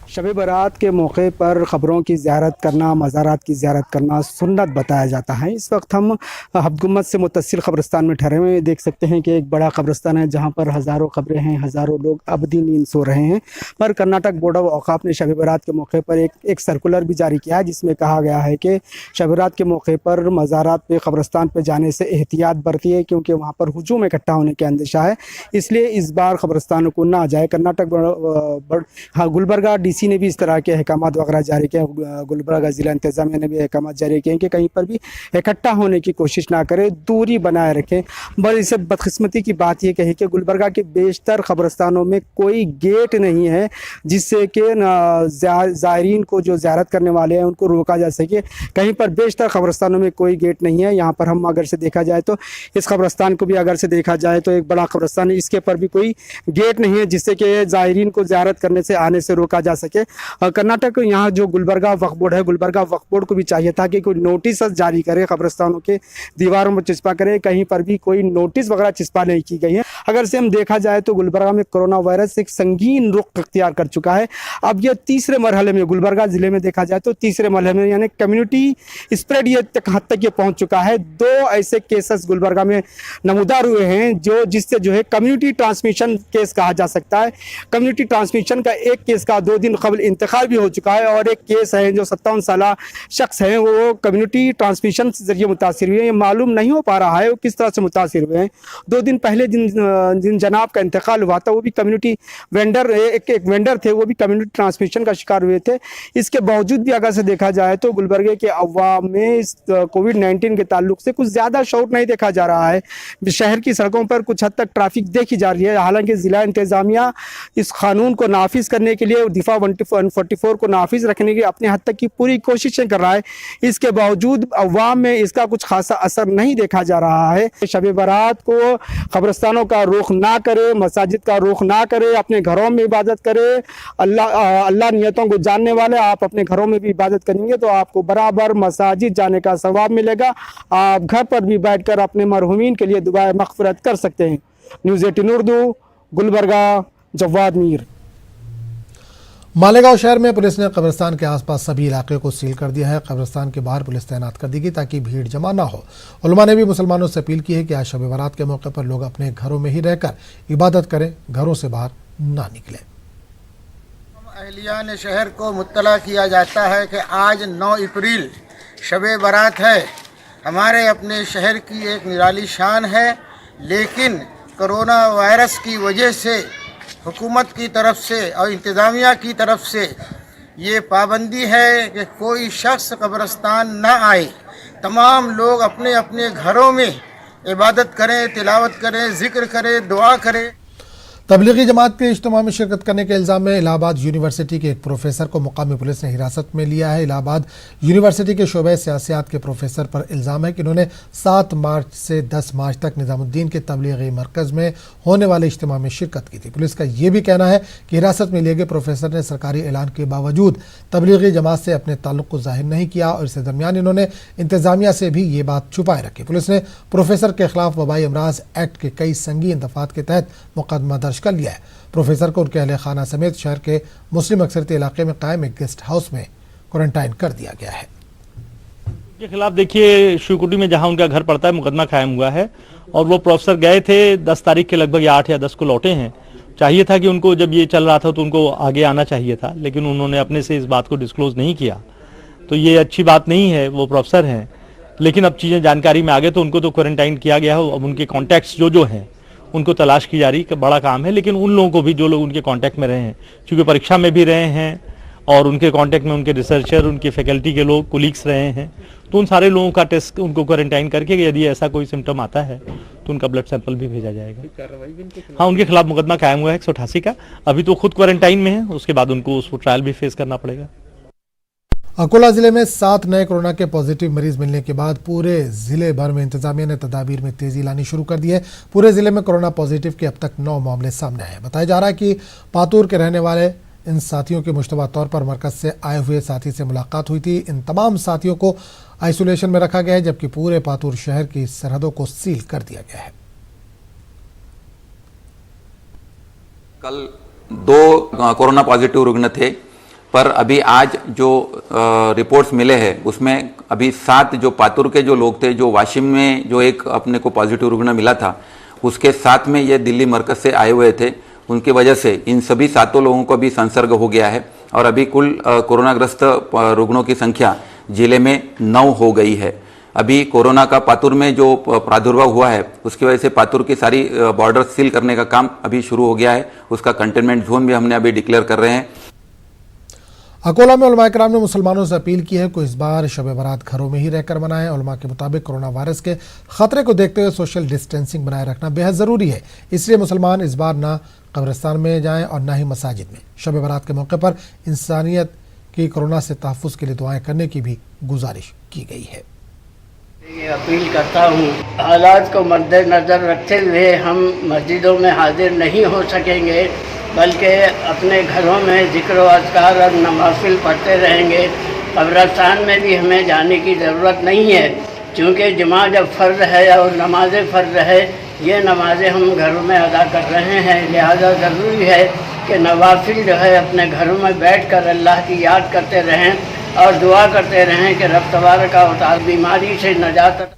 शब बारात के मौके पर ख़बरों की ज़ियारत करना, मज़ारात की ज़ियारत करना सुन्नत बताया जाता है। इस वक्त हम हब्दगुम्मत से मुत्तसिल क़ब्रिस्तान में ठहरे हुए हैं। देख सकते हैं कि एक बड़ा क़ब्रिस्तान है जहां पर हज़ारों क़ब्रें हैं, हज़ारों लोग अबदी नींद सो रहे हैं। पर कर्नाटक बोर्ड ऑफ औक़ाफ़ ने शब बारात के मौके पर एक सर्कुलर भी जारी किया है, जिसमें कहा गया है कि शब बारात के मौके पर मज़ारात पे, क़ब्रिस्तान पर जाने से एहतियात बरतिए, क्योंकि वहाँ पर हुजूम इकट्ठा होने का अंदेशा है। इसलिए इस बार क़ब्रिस्तानों को ना जाए। कर्नाटक गुलबर्गा DC डीसी ने भी इस तरह के अहकामात वगैरह जारी किए, गुलबर्गा ज़िला इंतज़ामिया ने भी अहकामात जारी किए कि कहीं पर भी इकट्ठा होने की कोशिश ना करें, दूरी बनाए रखें। बस इसे बदकिस्मती की बात यह कही कि गुलबर्गा के बेशतर क़ब्रस्तानों में कोई गेट नहीं है जिससे कि ज़ायरीन को, जो ज़ियारत करने वाले हैं, उनको रोका जा सके। कहीं पर बेशतर क़ब्रस्तानों में कोई गेट नहीं है। यहाँ पर हम अगर से देखा जाए तो इस क़ब्रस्तान को भी अगर से देखा जाए तो एक बड़ा क़ब्रस्तान है, इसके पर भी कोई गेट नहीं है जिससे कि ज़ायरीन को ज़ियारत करने से, आने से रोका जा सके। कर्नाटक यहाँ जो गुलबर्गा वक्फ बोर्ड है, गुलबर्गा वक्फ बोर्ड को भी चाहिए था कि कोई नोटिस जारी करे, क़ब्रस्तानों के दीवारों पर चिस्पा करे। कहीं पर भी कोई नोटिस वगैरह चिस्पा नहीं की गई है। अगर से हम देखा जाए तो गुलबर्गा में कोरोना वायरस एक संगीन रुख अख्तियार कर चुका है। अब ये तीसरे मरहले में, गुलबर्गा ज़िले में देखा जाए तो तीसरे मरहले में, यानी कम्युनिटी स्प्रेड ये हद तक ये पहुँच चुका है। 2 ऐसे केसेस गुलबर्गा में नमूदार हुए हैं जिससे जो है कम्युनिटी ट्रांसमिशन केस कहा जा सकता है। कम्युनिटी ट्रांसमिशन का एक केस का 2 दिन कबल इंतकाल भी हो चुका है और एक केस है जो 57 साल शख्स हैं, वो कम्युनिटी ट्रांसमिशन से जरिए मुतासिर हुए हैं। ये मालूम नहीं हो पा रहा है वो किस तरह से मुतासिर हुए हैं। 2 दिन पहले जिन जनाब का इंतकाल हुआ था वो भी कम्युनिटी वेंडर, एक वेंडर थे, वो भी कम्युनिटी ट्रांसमिशन का शिकार हुए थे। इसके बावजूद भी अगर से देखा जाए तो गुलबर्गे के अवाम में इस कोविड-19 के ताल्लुक से कुछ ज़्यादा शौर नहीं देखा जा रहा है। शहर की सड़कों पर कुछ हद तक ट्रैफिक देखी जा रही है। हालांकि ज़िला इंतज़ामिया इस कानून को नाफिज करने के लिए, दिफा 144 को नाफिज रखने की अपने हद तक की पूरी कोशिशें कर रहा है। इसके बावजूद अवाम में इसका कुछ खासा असर नहीं देखा जा रहा है। शब बारात को क़ब्रस्तानों का रुख ना करे, मसाजिद का रुख ना करे, अपने घरों में इबादत करे। अल्लाह नियतों को जानने वाले, आप अपने घरों में भी इबादत करेंगे तो आपको बराबर मसाजिद जाने का सवाब मिलेगा। आप घर पर भी बैठकर अपने मरहूमीन के लिए दुआए मग़फ़िरत कर सकते हैं। न्यूज़ 18 उर्दू, गुलबर्गा, जवाद मीर। मालेगांव शहर में पुलिस ने कब्रिस्तान के आसपास सभी इलाके को सील कर दिया है। कब्रिस्तान के बाहर पुलिस तैनात कर दी गई ताकि भीड़ जमा ना हो। उलमा ने भी मुसलमानों से अपील की है कि आज शब बारात के मौके पर लोग अपने घरों में ही रहकर इबादत करें, घरों से बाहर ना निकलें। अहलियान शहर को मुत्तला किया जाता है कि आज 9 अप्रैल शब बारात है। हमारे अपने शहर की एक निराली शान है, लेकिन कोरोना वायरस की वजह से हुकूमत की तरफ से और इंतज़ामिया की तरफ से ये पाबंदी है कि कोई शख्स कब्रिस्तान न आए। तमाम लोग अपने अपने घरों में इबादत करें, तिलावत करें, ज़िक्र करें, दुआ करें। तबलीगी जमात के इज्तिमा में शिरकत करने के इल्ज़ाम में इलाहाबाद यूनिवर्सिटी के एक प्रोफेसर को मुकामी पुलिस ने हिरासत में लिया है। इलाहाबाद यूनिवर्सिटी के शोबे सियासियात के प्रोफेसर पर इल्ज़ाम है कि उन्होंने 7 मार्च से 10 मार्च तक निज़ामुद्दीन के तबलीगी मरकज़ में होने वाले इज्तिमा में शिरकत की थी। पुलिस का यह भी कहना है कि हिरासत में लिए गए प्रोफेसर ने सरकारी ऐलान के बावजूद तबलीगी जमात से अपने ताल्लुक़ को ज़ाहिर नहीं किया और इसके दरमियान इन्होंने इंतज़ामिया से भी ये बात छुपाए रखी। पुलिस ने प्रोफेसर के खिलाफ वबाई अमराज एक्ट के कई संगीन दफ़ात के तहत मुकदमा दर्ज कर लिया है। प्रोफेसर को उनके अहले खाना समेत शहर के मुस्लिम अक्सरियती इलाके में कायम एक गेस्ट हाउस में क्वारंटाइन कर दिया गया है। के खिलाफ देखिए शिवकुटी में जहां उनका घर पड़ता है मुकदमा कायम हुआ है और वो प्रोफेसर गए थे 10 तारीख के लगभग 8 या 10 को लौटे हैं। चाहिए था कि उनको जब ये चल रहा था तो उनको आगे आना चाहिए था, लेकिन उन्होंने अपने से इस बात को डिस्क्लोज नहीं किया, तो ये अच्छी बात नहीं है। वो प्रोफेसर हैं, लेकिन अब चीज़ें जानकारी में आ गए तो उनको तो क्वारंटाइन किया गया है। अब उनके कॉन्टैक्ट्स जो हैं उनको तलाश की जा रही, बड़ा काम है। लेकिन उन लोगों को भी जो लोग उनके कांटेक्ट में रहे हैं, क्योंकि परीक्षा में भी रहे हैं और उनके कांटेक्ट में उनके रिसर्चर, उनके फैकल्टी के लोग, कोलीग्स रहे हैं, तो उन सारे लोगों का टेस्ट उनको क्वारंटाइन करके यदि ऐसा कोई सिम्टम आता है तो उनका ब्लड सैंपल भी भेजा जाएगा। हाँ, उनके खिलाफ मुकदमा कायम हुआ है 188 का। अभी तो खुद क्वारंटाइन में है, उसके बाद उनको उसको ट्रायल भी फेस करना पड़ेगा। अकोला जिले में 7 नए कोरोना के पॉजिटिव मरीज मिलने के बाद पूरे जिले भर में इंतजामिया ने तदाबीर में तेजी लानी शुरू कर दी है। पूरे जिले में कोरोना पॉजिटिव के अब तक 9 मामले सामने आए। बताया जा रहा है कि पातूर के रहने वाले इन साथियों के मुश्तबा तौर पर मरकज से आए हुए साथी से मुलाकात हुई थी। इन तमाम साथियों को आइसोलेशन में रखा गया है, जबकि पूरे पातूर शहर की सरहदों को सील कर दिया गया है। कल 2 कोरोना पॉजिटिव रुग्ण थे, पर अभी आज जो रिपोर्ट्स मिले हैं उसमें अभी 7 जो पातुर के जो लोग थे, जो वाशिम में जो एक अपने को पॉजिटिव रुग्ण मिला था, उसके साथ में ये दिल्ली मरकज से आए हुए थे। उनकी वजह से इन सभी 7 लोगों को भी संसर्ग हो गया है और अभी कुल कोरोनाग्रस्त रुग्णों की संख्या जिले में 9 हो गई है। अभी कोरोना का पातुर में जो प्रादुर्भाव हुआ है उसकी वजह से पातुर की सारी बॉर्डर सील करने का काम अभी शुरू हो गया है। उसका कंटेनमेंट जोन भी हमने अभी डिक्लेयर कर रहे हैं। अकोला में उलमा किराम ने मुसलमानों से अपील की है कि इस बार शब बारात घरों में ही रहकर मनाएं। उलमा के मुताबिक कोरोना वायरस के खतरे को देखते हुए सोशल डिस्टेंसिंग बनाए रखना बेहद ज़रूरी है, इसलिए मुसलमान इस बार ना कब्रिस्तान में जाएं और ना ही मसाजिद में। शब बारात के मौके पर इंसानियत की कोरोना से तहफ़्फ़ुज़ के लिए दुआएं करने की भी गुजारिश की गई है। ये अपील करता हूँ, हालात को मद्देनज़र रखते हुए हम मस्जिदों में हाजिर नहीं हो सकेंगे, बल्कि अपने घरों में ज़िक्र व अज़कार और नवाफिल पढ़ते रहेंगे। कब्रिस्तान में भी हमें जाने की ज़रूरत नहीं है, क्योंकि जुमा जब फ़र्ज़ है और नमाज फ़र्ज़ है, ये नमाज़ें हम घरों में अदा कर रहे हैं। लिहाजा ज़रूरी है कि नवाफिल जो है अपने घरों में बैठकर अल्लाह की याद करते रहें और दुआ करते रहें कि रब तबारक व तआला बीमारी से नजात।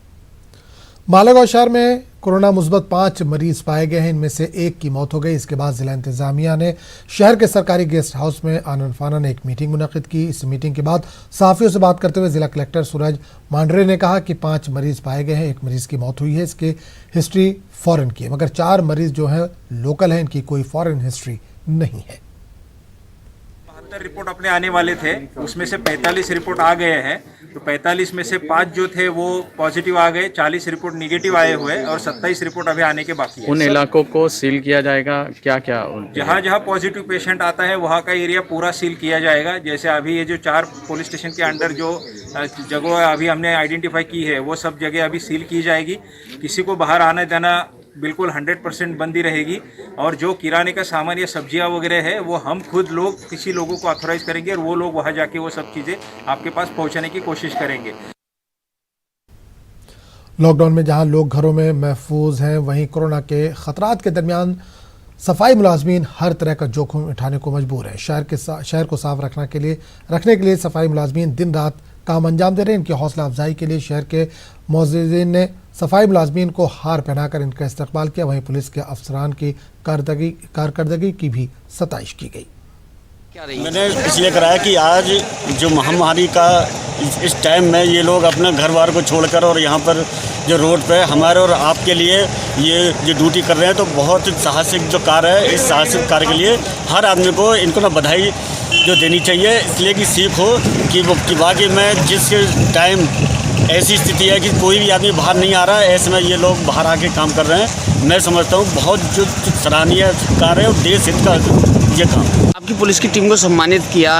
मालेगांव शहर में कोरोना मुस्बत 5 मरीज पाए गए हैं, इनमें से एक की मौत हो गई। इसके बाद जिला इंतजामिया ने शहर के सरकारी गेस्ट हाउस में आनन फानन एक मीटिंग मुनक़िद की। इस मीटिंग के बाद सहाफ़ियों से बात करते हुए जिला कलेक्टर सूरज मांडरे ने कहा कि 5 मरीज पाए गए हैं, 1 मरीज की मौत हुई है। इसकी हिस्ट्री फॉरेन की है, मगर 4 मरीज जो हैं लोकल हैं, इनकी कोई फॉरेन हिस्ट्री नहीं है। 72 रिपोर्ट अपने आने वाले थे, उसमें से 45 रिपोर्ट आ गए हैं। तो 45 में से 5 जो थे वो पॉजिटिव आ गए, 40 रिपोर्ट निगेटिव आए हुए और 27 रिपोर्ट अभी आने के बाकी है। उन इलाकों को सील किया जाएगा, क्या क्या जहाँ जहाँ पॉजिटिव पेशेंट आता है वहाँ का एरिया पूरा सील किया जाएगा। जैसे अभी ये जो 4 पुलिस स्टेशन के अंडर जो जगह अभी हमने आइडेंटिफाई की है, वो सब जगह अभी सील की जाएगी। किसी को बाहर आना जाना बिल्कुल 100% बंदी रहेगी। और जो किराने का सामान या सब्जियां वगैरह है, वो हम खुद लोग किसी लोगों को ऑथराइज करेंगे और वो लोग वहां जाके वो सब चीज़ें आपके पास पहुंचाने की कोशिश करेंगे। लॉकडाउन में जहां लोग घरों में महफूज हैं, वहीं कोरोना के खतरात के दरमियान सफाई मुलाजमीन हर तरह का जोखिम उठाने को मजबूर है। शहर को साफ रखने के लिए सफाई मुलाजमीन दिन रात काम अंजाम दे रहे हैं। इनकी हौसला अफजाई के लिए शहर के मुअज़्ज़िज़ीन ने सफाई मुलाजमीन को हार पहनाकर इनका इस्तकबाल किया। वहीं पुलिस के अफसरान की कारकर्दगी की भी सताइश की गई। मैंने इसलिए कराया कि आज जो महामारी का इस टाइम में ये लोग अपने घर बार को छोड़कर और यहाँ पर जो रोड पे हमारे और आपके लिए ये जो ड्यूटी कर रहे हैं, तो बहुत साहसिक जो कार्य है, इस साहसिक कार्य के लिए हर आदमी को इनको ना बधाई जो देनी चाहिए, इसलिए कि सीख हो कि वाकई में जिस टाइम ऐसी स्थिति है कि कोई भी आदमी बाहर नहीं आ रहा है, ऐसे में ये लोग बाहर आके काम कर रहे हैं। मैं समझता हूँ बहुत जो सराहनीय कार्य है और देश हित का ये काम। आपकी पुलिस की टीम को सम्मानित किया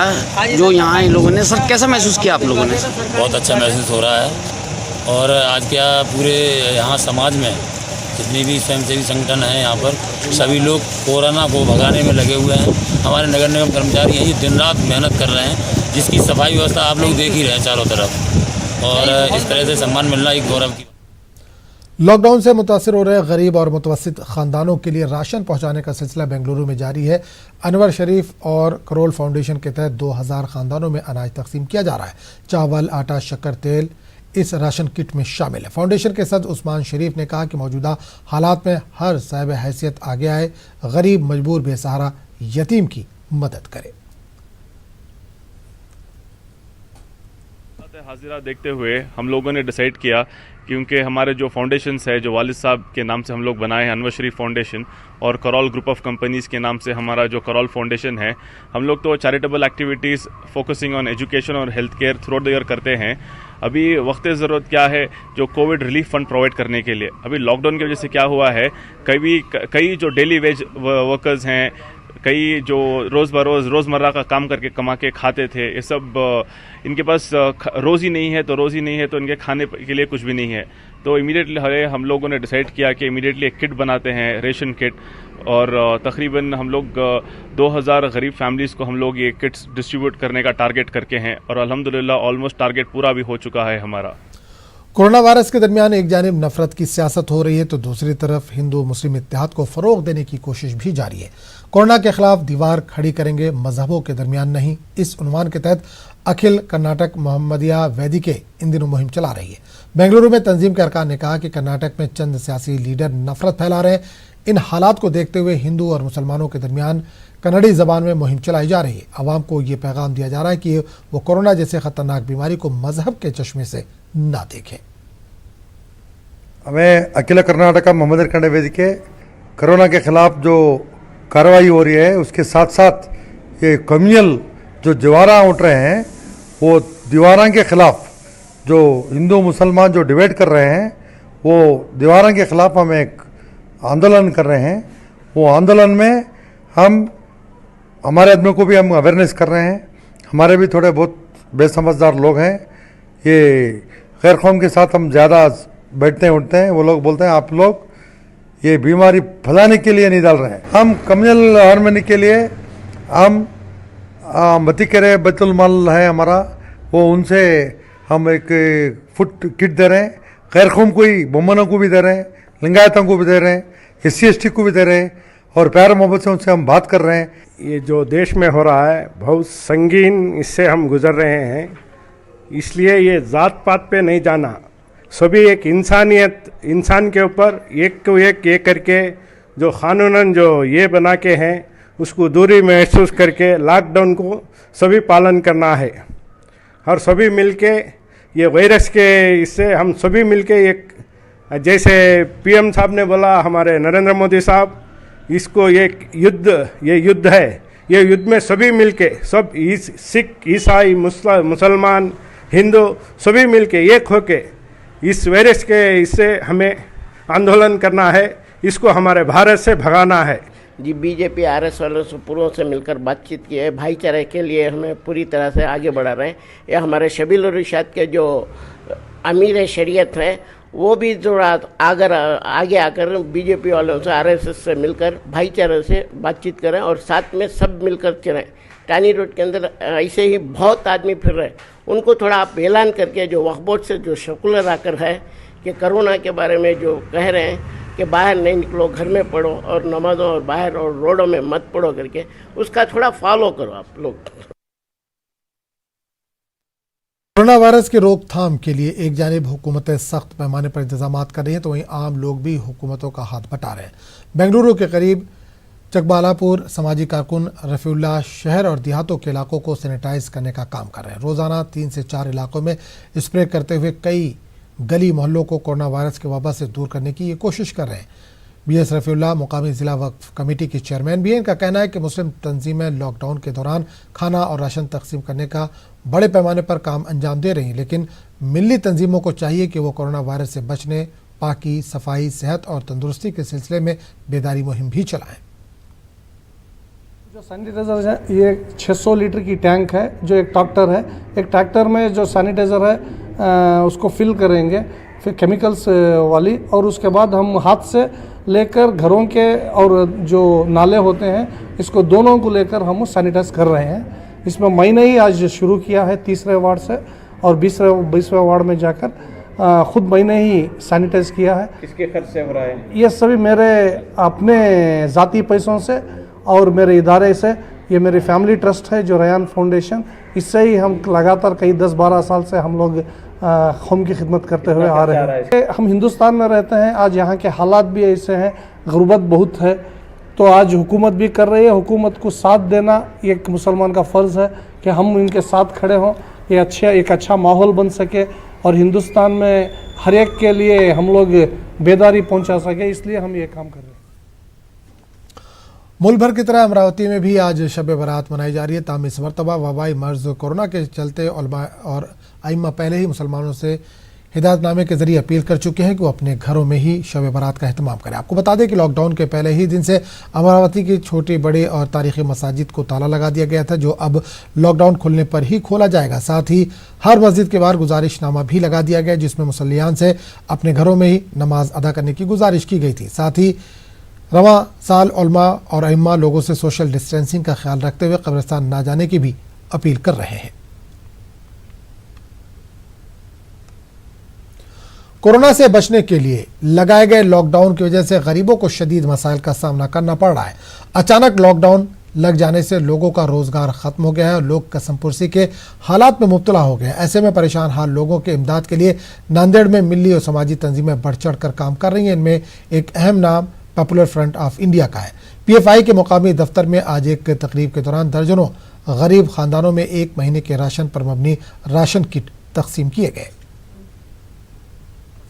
जो यहाँ इन लोगों ने, सर कैसा महसूस किया आप लोगों ने? बहुत अच्छा महसूस हो रहा है। और आज क्या पूरे यहाँ समाज में जितनी भी स्वयंसेवी संगठन हैं, यहाँ पर सभी लोग कोरोना को भगाने में लगे हुए हैं। हमारे नगर निगम कर्मचारी यही दिन रात मेहनत कर रहे हैं, जिसकी सफाई व्यवस्था आप लोग देख ही रहे हैं चारों तरफ, और इस तरह से सम्मान मिलना एक गौरव की। लॉकडाउन से मुतासिर हो रहे गरीब और मुतवस्सित खानदानों के लिए राशन पहुंचाने का सिलसिला बेंगलुरु में जारी है। अनवर शरीफ और करोल फाउंडेशन के तहत 2000 खानदानों में अनाज तकसीम किया जा रहा है। चावल, आटा, शक्कर, तेल इस राशन किट में शामिल है। फाउंडेशन के सदर उस्मान शरीफ ने कहा कि मौजूदा हालात में हर साहिब हैसियत आगे आए, गरीब, मजबूर, बेसहारा, यतीम की मदद करे। हाजिरा देखते हुए हम लोगों ने डिसाइड किया, क्योंकि हमारे जो फाउंडेशंस है जो वालिद साहब के नाम से हम लोग बनाए हैं, अनवर शरीफ फाउंडेशन, और करोल ग्रुप ऑफ कंपनीज़ के नाम से हमारा जो करोल फाउंडेशन है, हम लोग तो charitable activities focusing on education और health care through the year करते हैं। अभी वक्त ज़रूरत क्या है, जो कोविड रिलीफ फंड प्रोवाइड करने के लिए। अभी लॉकडाउन की वजह से क्या हुआ है, कई जो डेली वेज वर्कर्स हैं, कई जो रोज़मर्रा का काम करके कमा के खाते थे, ये सब इनके पास रोज़ी नहीं है, तो इनके खाने के लिए कुछ भी नहीं है। तो इमीडिएटली हम लोगों ने डिसाइड किया कि इमीडिएटली एक किट बनाते हैं, रेशन किट, और तकरीबन हम लोग 2000 गरीब फैमिलीज़ को हम लोग ये किट्स डिस्ट्रीब्यूट करने का टारगेट करके हैं, और अल्हम्दुलिल्लाह ऑलमोस्ट टारगेट पूरा भी हो चुका है हमारा। कोरोना वायरस के दरमियान एक जानिब नफरत की सियासत हो रही है, तो दूसरी तरफ हिंदू मुस्लिम इत्तेहाद को फ़रोग देने की कोशिश भी जारी है। कोरोना के खिलाफ दीवार खड़ी करेंगे, मजहबों के दरमियान नहीं, इस उन्वान के तहत अखिल कर्नाटक मोहम्मदिया वैदिके इन दिनों मुहिम चला रही है। बेंगलुरु में तंजीम के अरकान ने कहा कि कर्नाटक में चंद सियासी लीडर नफरत फैला रहे हैं। इन हालात को देखते हुए हिंदू और मुसलमानों के दरमियान कन्नड़ी ज़बान में मुहिम चलाई जा रही है। आवाम को ये पैगाम दिया जा रहा है कि वो कोरोना जैसे ख़तरनाक बीमारी को मजहब के चश्मे से ना देखें। हमें अखिल कर्नाटक मोहम्मदिया कन्नड़ वेदिके कोरोना के खिलाफ जो कार्रवाई हो रही है, उसके साथ साथ ये कम्युनल जो दीवारा उठ रहे हैं वो दीवारा के खिलाफ, जो हिंदू मुसलमान जो डिबेट कर रहे हैं वो दीवारा के खिलाफ हम एक आंदोलन कर रहे हैं। वो आंदोलन में हम हमारे आदमियों को भी हम अवेयरनेस कर रहे हैं। हमारे भी थोड़े बहुत बेसमझदार लोग हैं, ये गैर कौम के साथ हम ज़्यादा बैठते उठते हैं। वो लोग बोलते हैं आप लोग ये बीमारी फैलाने के लिए नहीं डाल रहे हैं। हम कम्युनल हार्मनी के लिए हम मतिकरे बैतुल माल है हमारा, वो उनसे हम एक फुट किट दे रहे हैं। गैर कौम को ही, बोमनों को भी दे रहे हैं, लिंगायतों को भी दे रहे हैं, SC/ST को भी दे रहे हैं और प्यार मोहब्बत से उनसे हम बात कर रहे हैं। ये जो देश में हो रहा है बहुत संगीन, इससे हम गुजर रहे हैं। इसलिए ये ज़ात पात पे नहीं जाना, सभी एक इंसानियत, इंसान के ऊपर एक को एक ये करके जो कानूनन जो ये बना के हैं उसको दूरी महसूस करके लॉकडाउन को सभी पालन करना है और सभी मिलके ये वायरस के, इससे हम सभी मिलके एक, जैसे PM साहब ने बोला, हमारे नरेंद्र मोदी साहब, इसको एक युद्ध, ये युद्ध है, ये युद्ध में सभी मिलके, सब सिख, ईसाई, मुसलमान, हिंदू सभी मिलके एक होके इस वायरस के, इससे हमें आंदोलन करना है, इसको हमारे भारत से भगाना है। जी BJP RS वालों से पूर्व से मिलकर बातचीत की है, भाईचारे के लिए हमें पूरी तरह से आगे बढ़ा रहे हैं। ये हमारे शबील और इरशाद के जो अमीर शरीयत हैं वो भी थोड़ा आगे आकर BJP वालों से RSS से मिलकर भाईचारे से बातचीत करें और साथ में सब मिलकर चलें। टानी रोड के अंदर ऐसे ही बहुत आदमी फिर रहे, उनको थोड़ा आप ऐलान करके जो वक्फ बोर्ड से जो सर्कुलर आकर है कि कोरोना के बारे में जो कह रहे हैं कि बाहर नहीं निकलो, घर में पढ़ो और नमाज़ों और बाहर और रोडों में मत पढ़ो करके, उसका थोड़ा फॉलो करो आप लोग। कोरोना वायरस की रोकथाम के लिए एक जानिब हुकूमतें सख्त पैमाने पर इंतजाम कर रही हैं तो वहीं आम लोग भी हुकूमतों का हाथ बटा रहे हैं। बेंगलुरु के करीब चकबालापुर समाजी कारकुन रफीउल्लाह शहर और देहातों के इलाकों को सैनिटाइज करने का काम कर रहे हैं। रोज़ाना 3 से 4 इलाकों में स्प्रे करते हुए कई गली मोहल्लों को कोरोना वायरस के वबा से दूर करने की ये कोशिश कर रहे हैं। BS रफीउल्लाह मुकामी ज़िला वक्फ कमेटी की चेयरमैन भी हैं। इनका कहना है कि मुस्लिम तंजीमें लॉकडाउन के दौरान खाना और राशन तकसीम करने का बड़े पैमाने पर काम अंजाम दे रही हैं, लेकिन मिली तंजीमों को चाहिए कि वो कोरोना वायरस से बचने, पाकी, सफाई, सेहत और तंदुरुस्ती के सिलसिले में बेदारी मुहिम भी चलाएं। जो सैनिटाइज़र है ये 600 लीटर की टैंक है, जो एक ट्रैक्टर है, एक ट्रैक्टर में जो सैनिटाइज़र है उसको फिल करेंगे फिर केमिकल्स वाली, और उसके बाद हम हाथ से लेकर घरों के और जो नाले होते हैं इसको दोनों को लेकर हम सैनिटाइज कर रहे हैं। इसमें मैंने ही आज शुरू किया है 3रे वार्ड से, और 20वें वार्ड में जाकर खुद मैंने ही सैनिटाइज किया है। किसके खर्च से हो रहा है? ये सभी मेरे अपने ज़ाती पैसों से और मेरे इदारे से। ये मेरी फैमिली ट्रस्ट है जो रयान फाउंडेशन, इससे ही हम लगातार कई 10-12 साल से हम लोग कौम की खिदमत करते हुए आ रहे हैं। हम हिंदुस्तान में रहते हैं, आज यहाँ के हालात भी ऐसे हैं, गुर्बत बहुत है, तो आज हुकूमत भी कर रही है। हुकूमत को साथ देना एक मुसलमान का फ़र्ज़ है कि हम इनके साथ खड़े हों, ये एक अच्छा माहौल बन सके और हिंदुस्तान में हर एक के लिए हम लोग बेदारी पहुँचा सके, इसलिए हम ये काम कर रहे हैं। मुल्क भर की तरह अमरावती में भी आज शब बारात मनाई जा रही है। ताहम इस मरतबा वबाई मर्ज कोरोना के चलते उलमा और आइम्मा पहले ही मुसलमानों से हिदायतनामे के जरिए अपील कर चुके हैं कि वो अपने घरों में ही शब बारात का अहतमाम करें। आपको बता दें कि लॉकडाउन के पहले ही दिन से अमरावती की छोटी बड़ी और तारीखी मसाजिद को ताला लगा दिया गया था, जो अब लॉकडाउन खुलने पर ही खोला जाएगा। साथ ही हर मस्जिद के बाहर गुजारिशनामा भी लगा दिया गया, जिसमें मुसल्लियान से अपने घरों में ही नमाज अदा करने की गुजारिश की गई थी। साथ ही रवा साल उलमा और अइम्मा लोगों से सोशल डिस्टेंसिंग का ख्याल रखते हुए कब्रिस्तान ना जाने की भी अपील कर रहे हैं। कोरोना से बचने के लिए लगाए गए लॉकडाउन की वजह से गरीबों को शदीद मसाइल का सामना करना पड़ रहा है। अचानक लॉकडाउन लग जाने से लोगों का रोजगार खत्म हो गया है और लोग कसमपुरसी के हालात में मुब्तला हो गए। ऐसे में परेशान हाल लोगों के इमदाद के लिए नांदेड़ में मिली और समाजी तंजीमें बढ़ चढ़ कर काम कर रही हैं। इनमें एक अहम नाम पॉपुलर फ्रंट ऑफ इंडिया का है। PFI के मुकामी दफ्तर में आज एक तकरीब के दौरान दर्जनों गरीब खानदानों में 1 महीने के राशन पर मबनी राशन किट तकसीम किए गए।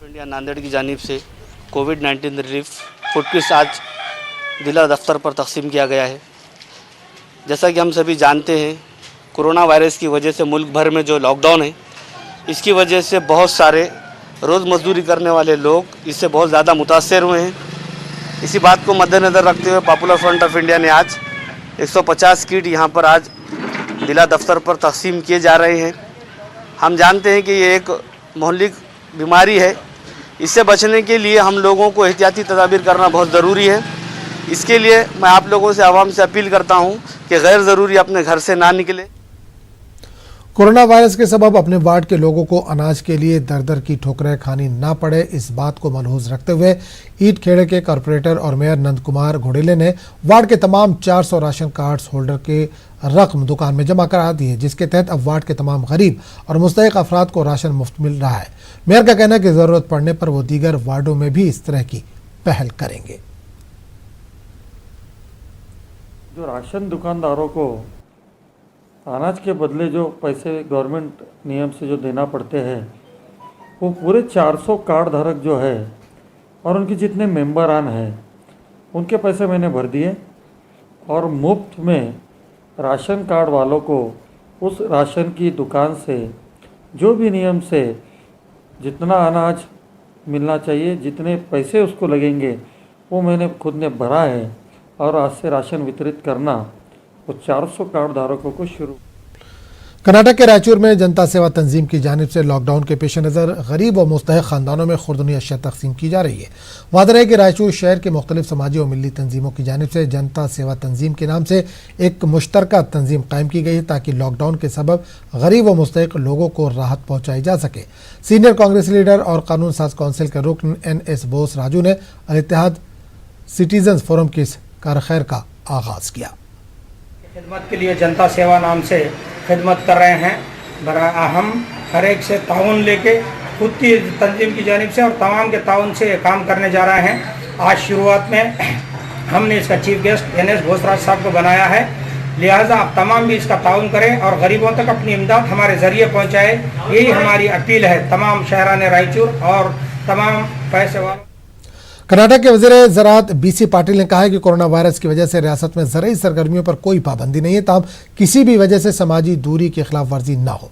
इंडिया नांदेड़ की जानिब से कोविड-19 रिलीफ फूड किट्स आज जिला दफ्तर पर तकसीम किया गया है। जैसा कि हम सभी जानते हैं, कोरोना वायरस की वजह से मुल्क भर में जो लॉकडाउन है, इसकी वजह से बहुत सारे रोज़ मजदूरी करने वाले लोग इससे बहुत ज़्यादा मुतासर हुए हैं। इसी बात को मद्देनज़र रखते हुए पॉपुलर फ्रंट ऑफ इंडिया ने आज 150 किट यहाँ पर आज जिला दफ्तर पर तकसीम किए जा रहे हैं। हम जानते हैं कि ये एक मोहल्लिक बीमारी है, इससे बचने के लिए हम लोगों को एहतियाती तदाबीर करना बहुत ज़रूरी है। इसके लिए मैं आप लोगों से आवाम से अपील करता हूँ कि गैर ज़रूरी अपने घर से ना निकले। कोरोना वायरस के सबब अपने वार्ड के लोगों को अनाज के लिए दर दर की ठोकरें खानी ना पड़े, इस बात को मलहूज रखते हुए ईट खेड़े के कॉरपोरेटर और मेयर नंद कुमार घोडेले ने वार्ड के तमाम 400 राशन कार्ड्स होल्डर के रकम दुकान में जमा करा दी है, जिसके तहत अब वार्ड के तमाम गरीब और मुस्तहिक अफराद को राशन मुफ्त मिल रहा है। मेयर का कहना है कि जरूरत पड़ने पर वो दीगर वार्डों में भी इस तरह की पहल करेंगे। जो राशन दुकानदारों को अनाज के बदले जो पैसे गवर्नमेंट नियम से जो देना पड़ते हैं, वो पूरे 400 कार्ड धारक जो है और उनके जितने मेंबरान हैं उनके पैसे मैंने भर दिए और मुफ्त में राशन कार्ड वालों को उस राशन की दुकान से जो भी नियम से जितना अनाज मिलना चाहिए, जितने पैसे उसको लगेंगे, वो मैंने खुद ने भरा है और आज से राशन वितरित करना वो 400 कार्ड धारकों को शुरू। कर्नाटक के रायचूर में जनता सेवा तंजीम की जानिब से लॉकडाउन के पेश नज़र गरीब और मुस्तहिक खानदानों में खुर्दनी अशिया तकसीम की जा रही है। वादा है कि रायचूर शहर के मुख्तलिफ समाजी और मिली तंजीमों की जानिब से जनता सेवा तंजीम के नाम से एक मुश्तरका तंजीम कायम की गई है, ताकि लॉकडाउन के सबब गरीब और मुस्तहिक लोगों को राहत पहुँचाई जा सके। सीनियर कांग्रेस लीडर और कानून साज कौंसिल के रुकन NS बोस राजू ने अल इत्तेहाद सिटीजन फोरम की इस कार-खैर का आगाज़ किया। खिदमत के लिए जनता सेवा नाम से खिदमत कर रहे हैं। बड़ा अहम हर एक से ताउन लेके खुद की तंजीम की जानिब से और तमाम के ताउन से काम करने जा रहे हैं। आज शुरुआत में हमने इसका चीफ गेस्ट NS भोसराज साहब को बनाया है, लिहाजा आप तमाम भी इसका ताउन करें और गरीबों तक अपनी इमदाद हमारे ज़रिए पहुँचाए। यही हमारी अपील है तमाम शहरान रायचूर और तमाम पैसे वालों। कर्नाटक के वज़ीर ज़राअत BC पाटिल ने कहा है कि कोरोना वायरस की वजह से रियासत में ज़रई सरगर्मियों पर कोई पाबंदी नहीं है, ताहम किसी भी वजह से समाजी दूरी की खिलाफ वर्जी न हो।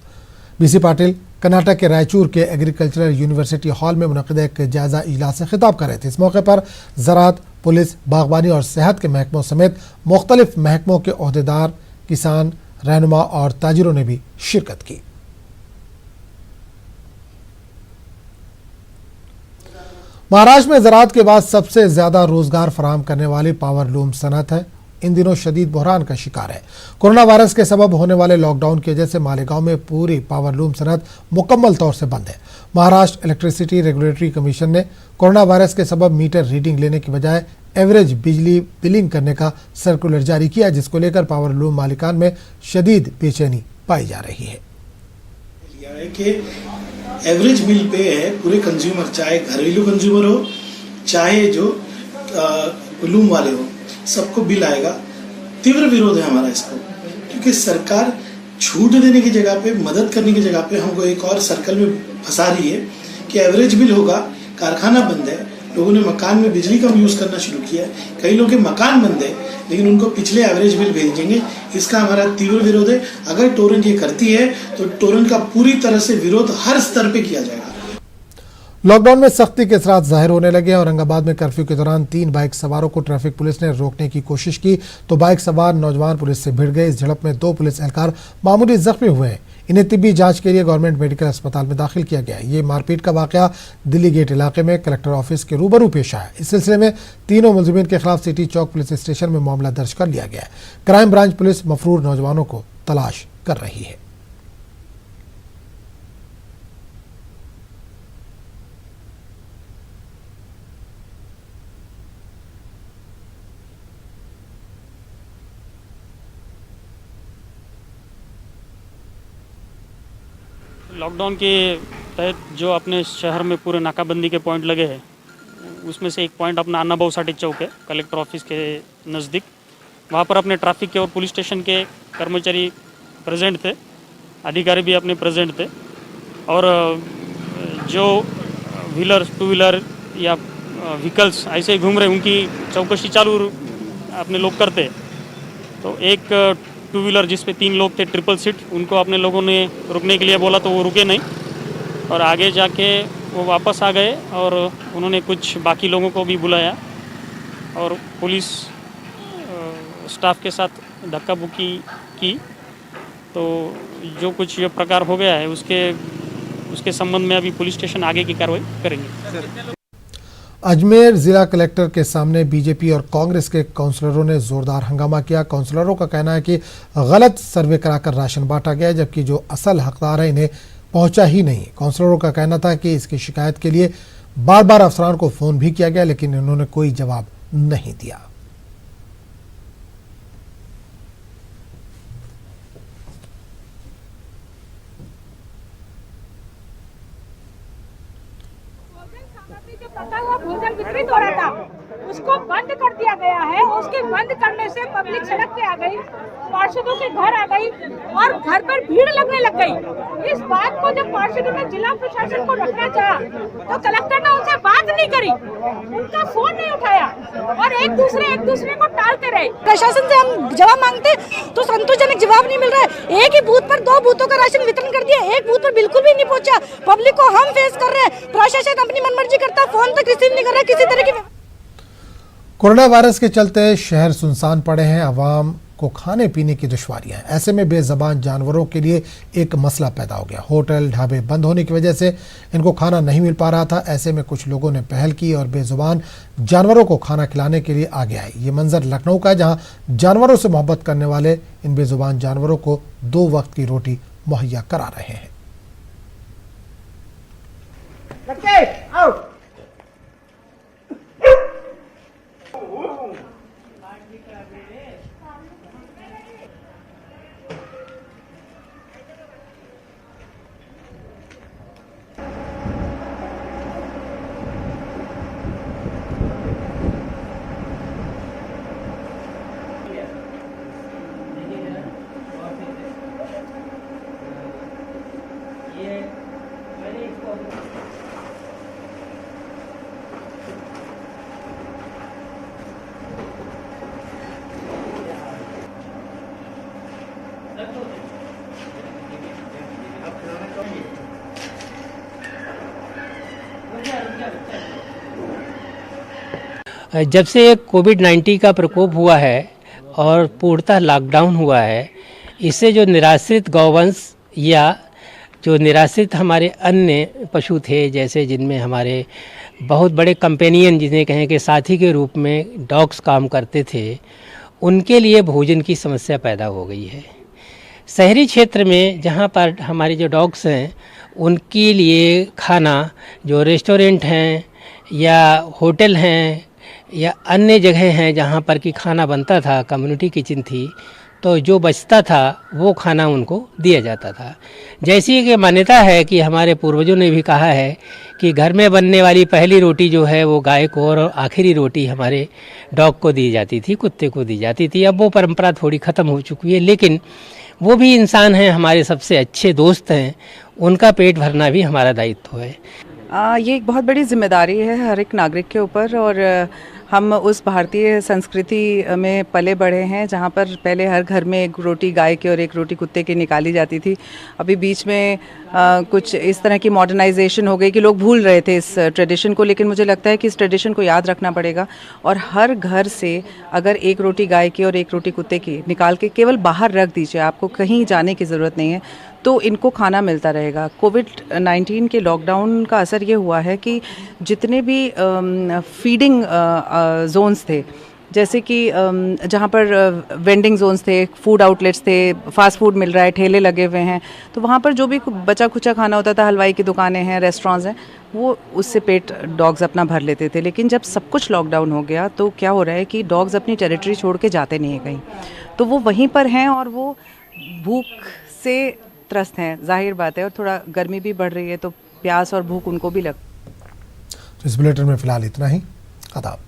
BC पाटिल कर्नाटक के रायचूर के एग्रीकल्चरल यूनिवर्सिटी हॉल में मुनक़िद एक जायज़ा इजलास से खिताब कर रहे थे। इस मौके पर ज़राअत, पुलिस, बागबानी और सेहत के महकमों समेत मुख्तलिफ महकमों के ओहदेदार, किसान, रहनुमा और ताजिरों ने भी शिरकत की। महाराष्ट्र में ज़राअत के बाद सबसे ज़्यादा रोज़गार फराहम करने वाली पावर लूम सनत है, इन दिनों शदीद बहरान का शिकार है। कोरोना वायरस के सबब होने वाले लॉकडाउन की वजह से मालेगांव में पूरी पावर लूम सनत मुकम्मल तौर से बंद है। महाराष्ट्र इलेक्ट्रिसिटी रेगुलेटरी कमीशन ने कोरोना वायरस के सबब मीटर रीडिंग लेने की बजाय एवरेज बिजली बिलिंग करने का सर्कुलर जारी किया, जिसको लेकर पावर लूम मालिकान में शदीद बेचैनी पाई जा रही है। एवरेज बिल पे है पूरे कंज्यूमर, चाहे घरेलू कंज्यूमर हो चाहे जो लूम वाले हो, सबको बिल आएगा। तीव्र विरोध है हमारा इसको, क्योंकि सरकार छूट देने की जगह पे, मदद करने की जगह पे हमको एक और सर्कल में फंसा रही है कि एवरेज बिल होगा। कारखाना बंद है, लोगों ने मकान में बिजली कम यूज़ करना शुरू किया है, कई लोगों के मकान बंद है, लेकिन उनको पिछले एवरेज बिल भेजेंगे। इसका हमारा तीव्र विरोध है। अगर टोरेंट ये करती है तो टोरेंट का पूरी तरह से विरोध हर स्तर पे किया जाएगा। लॉकडाउन में सख्ती के असरात जाहिर होने लगे। औरंगाबाद में कर्फ्यू के दौरान 3 बाइक सवारों को ट्रैफिक पुलिस ने रोकने की कोशिश की तो बाइक सवार नौजवान पुलिस से भिड़ गए। इस झड़प में 2 पुलिस एहलकार मामूली जख्मी हुए हैं। इन्हें तिब्बी जांच के लिए गवर्नमेंट मेडिकल अस्पताल में दाखिल किया गया है। ये मारपीट का वाकया दिल्ली गेट इलाके में कलेक्टर ऑफिस के रूबरू पेश आया। इस सिलसिले में तीनों मुलजिमीन के खिलाफ सिटी चौक पुलिस स्टेशन में मामला दर्ज कर लिया गया है। क्राइम ब्रांच पुलिस मफरूर नौजवानों को तलाश कर रही है। लॉकडाउन के तहत जो अपने शहर में पूरे नाकाबंदी के पॉइंट लगे हैं, उसमें से एक पॉइंट अपना अन्नाभाऊ साठे चौक है, कलेक्टर ऑफिस के नज़दीक। वहाँ पर अपने ट्रैफिक के और पुलिस स्टेशन के कर्मचारी प्रेजेंट थे, अधिकारी भी अपने प्रेजेंट थे और जो व्हीलर, 2 व्हीलर या व्हीकल्स ऐसे ही घूम रहे उनकी चौकसी चालू अपने लोग करते। तो एक टू व्हीलर जिस पे 3 लोग थे ट्रिपल सीट, उनको अपने लोगों ने रुकने के लिए बोला तो वो रुके नहीं और आगे जाके वो वापस आ गए और उन्होंने कुछ बाकी लोगों को भी बुलाया और पुलिस स्टाफ के साथ धक्का मुक्की की। तो जो कुछ ये प्रकार हो गया है उसके संबंध में अभी पुलिस स्टेशन आगे की कार्रवाई करेंगे। अजमेर जिला कलेक्टर के सामने बीजेपी और कांग्रेस के काउंसलरों ने जोरदार हंगामा किया। काउंसलरों का कहना है कि गलत सर्वे कराकर राशन बांटा गया, जबकि जो असल हकदार है इन्हें पहुंचा ही नहीं। काउंसलरों का कहना था कि इसकी शिकायत के लिए बार बार अफसरान को फोन भी किया गया, लेकिन इन्होंने कोई जवाब नहीं दिया। भोजन वितरित हो रहा था उसको बंद कर दिया गया है। उसके बंद करने से पब्लिक सड़क पे आ गई, पार्षदों के घर आ गई और घर पर भीड़ लगने लग गई। इस बात को जब पार्षदों ने जिला प्रशासन को रखना चाहा तो कलेक्टर ने उनसे बात नहीं करी, उनका फोन नहीं उठाया और एक दूसरे को टालते रहे। प्रशासन से हम जवाब मांगते तो संतोषजनक जवाब नहीं मिल रहा है। एक ही बूथ पर 2 बूथों का राशन वितरण कर दिया, एक बूथ पर बिल्कुल भी नहीं पहुंचा। पब्लिक को हम फेस कर रहे हैं, प्रशासन अपनी मनमर्जी करता, फोन तक रिसीव नहीं कर रहा किसी तरह की। कोरोना वायरस के चलते शहर सुनसान पड़े हैं, आवाम को खाने पीने की दुश्वारियां हैं। ऐसे में बेज़बान जानवरों के लिए एक मसला पैदा हो गया। होटल ढाबे बंद होने की वजह से इनको खाना नहीं मिल पा रहा था। ऐसे में कुछ लोगों ने पहल की और बेज़ुबान जानवरों को खाना खिलाने के लिए आगे आए। ये मंजर लखनऊ का है, जहां जानवरों से मोहब्बत करने वाले इन बेज़ुबान जानवरों को 2 वक्त की रोटी मुहैया करा रहे हैं। जब से कोविड-19 का प्रकोप हुआ है और पूर्णतः लॉकडाउन हुआ है, इससे जो निराश्रित गौवंश या जो निराश्रित हमारे अन्य पशु थे, जैसे जिनमें हमारे बहुत बड़े कंपेनियन जिन्हें कहें कि साथी के रूप में डॉग्स काम करते थे, उनके लिए भोजन की समस्या पैदा हो गई है। शहरी क्षेत्र में जहाँ पर हमारे जो डॉग्स हैं उनके लिए खाना जो रेस्टोरेंट हैं या होटल हैं या अन्य जगह हैं जहाँ पर कि खाना बनता था, कम्युनिटी किचन थी, तो जो बचता था वो खाना उनको दिया जाता था। जैसी कि मान्यता है कि हमारे पूर्वजों ने भी कहा है कि घर में बनने वाली पहली रोटी जो है वो गाय को और आखिरी रोटी हमारे डॉग को दी जाती थी, कुत्ते को दी जाती थी। अब वो परंपरा थोड़ी ख़त्म हो चुकी है, लेकिन वो भी इंसान हैं, हमारे सबसे अच्छे दोस्त हैं, उनका पेट भरना भी हमारा दायित्व है। ये एक बहुत बड़ी जिम्मेदारी है हर एक नागरिक के ऊपर और हम उस भारतीय संस्कृति में पले बढ़े हैं जहाँ पर पहले हर घर में एक रोटी गाय की और एक रोटी कुत्ते की निकाली जाती थी। अभी बीच में कुछ इस तरह की मॉडर्नाइजेशन हो गई कि लोग भूल रहे थे इस ट्रेडिशन को, लेकिन मुझे लगता है कि इस ट्रेडिशन को याद रखना पड़ेगा और हर घर से अगर एक रोटी गाय की और एक रोटी कुत्ते की निकाल के केवल बाहर रख दीजिए, आपको कहीं जाने की ज़रूरत नहीं है, तो इनको खाना मिलता रहेगा। कोविड-19 के लॉकडाउन का असर ये हुआ है कि जितने भी फीडिंग जोन्स थे, जैसे कि जहाँ पर वेंडिंग जोन्स थे, फूड आउटलेट्स थे, फास्ट फूड मिल रहा है, ठेले लगे हुए हैं, तो वहाँ पर जो भी बचा खुचा खाना होता था, हलवाई की दुकानें हैं, रेस्टोरेंट्स हैं, वो उससे पेट डॉग्स अपना भर लेते थे। लेकिन जब सब कुछ लॉकडाउन हो गया तो क्या हो रहा है कि डॉग्स अपनी टेरिटरी छोड़ के जाते नहीं हैं कहीं, तो वो वहीं पर हैं और वो भूख से त्रस्त हैं, जाहिर बात है, और थोड़ा गर्मी भी बढ़ रही है तो प्यास और भूख उनको भी लग। तो इस बुलेटिन में फिलहाल इतना ही। आदाब।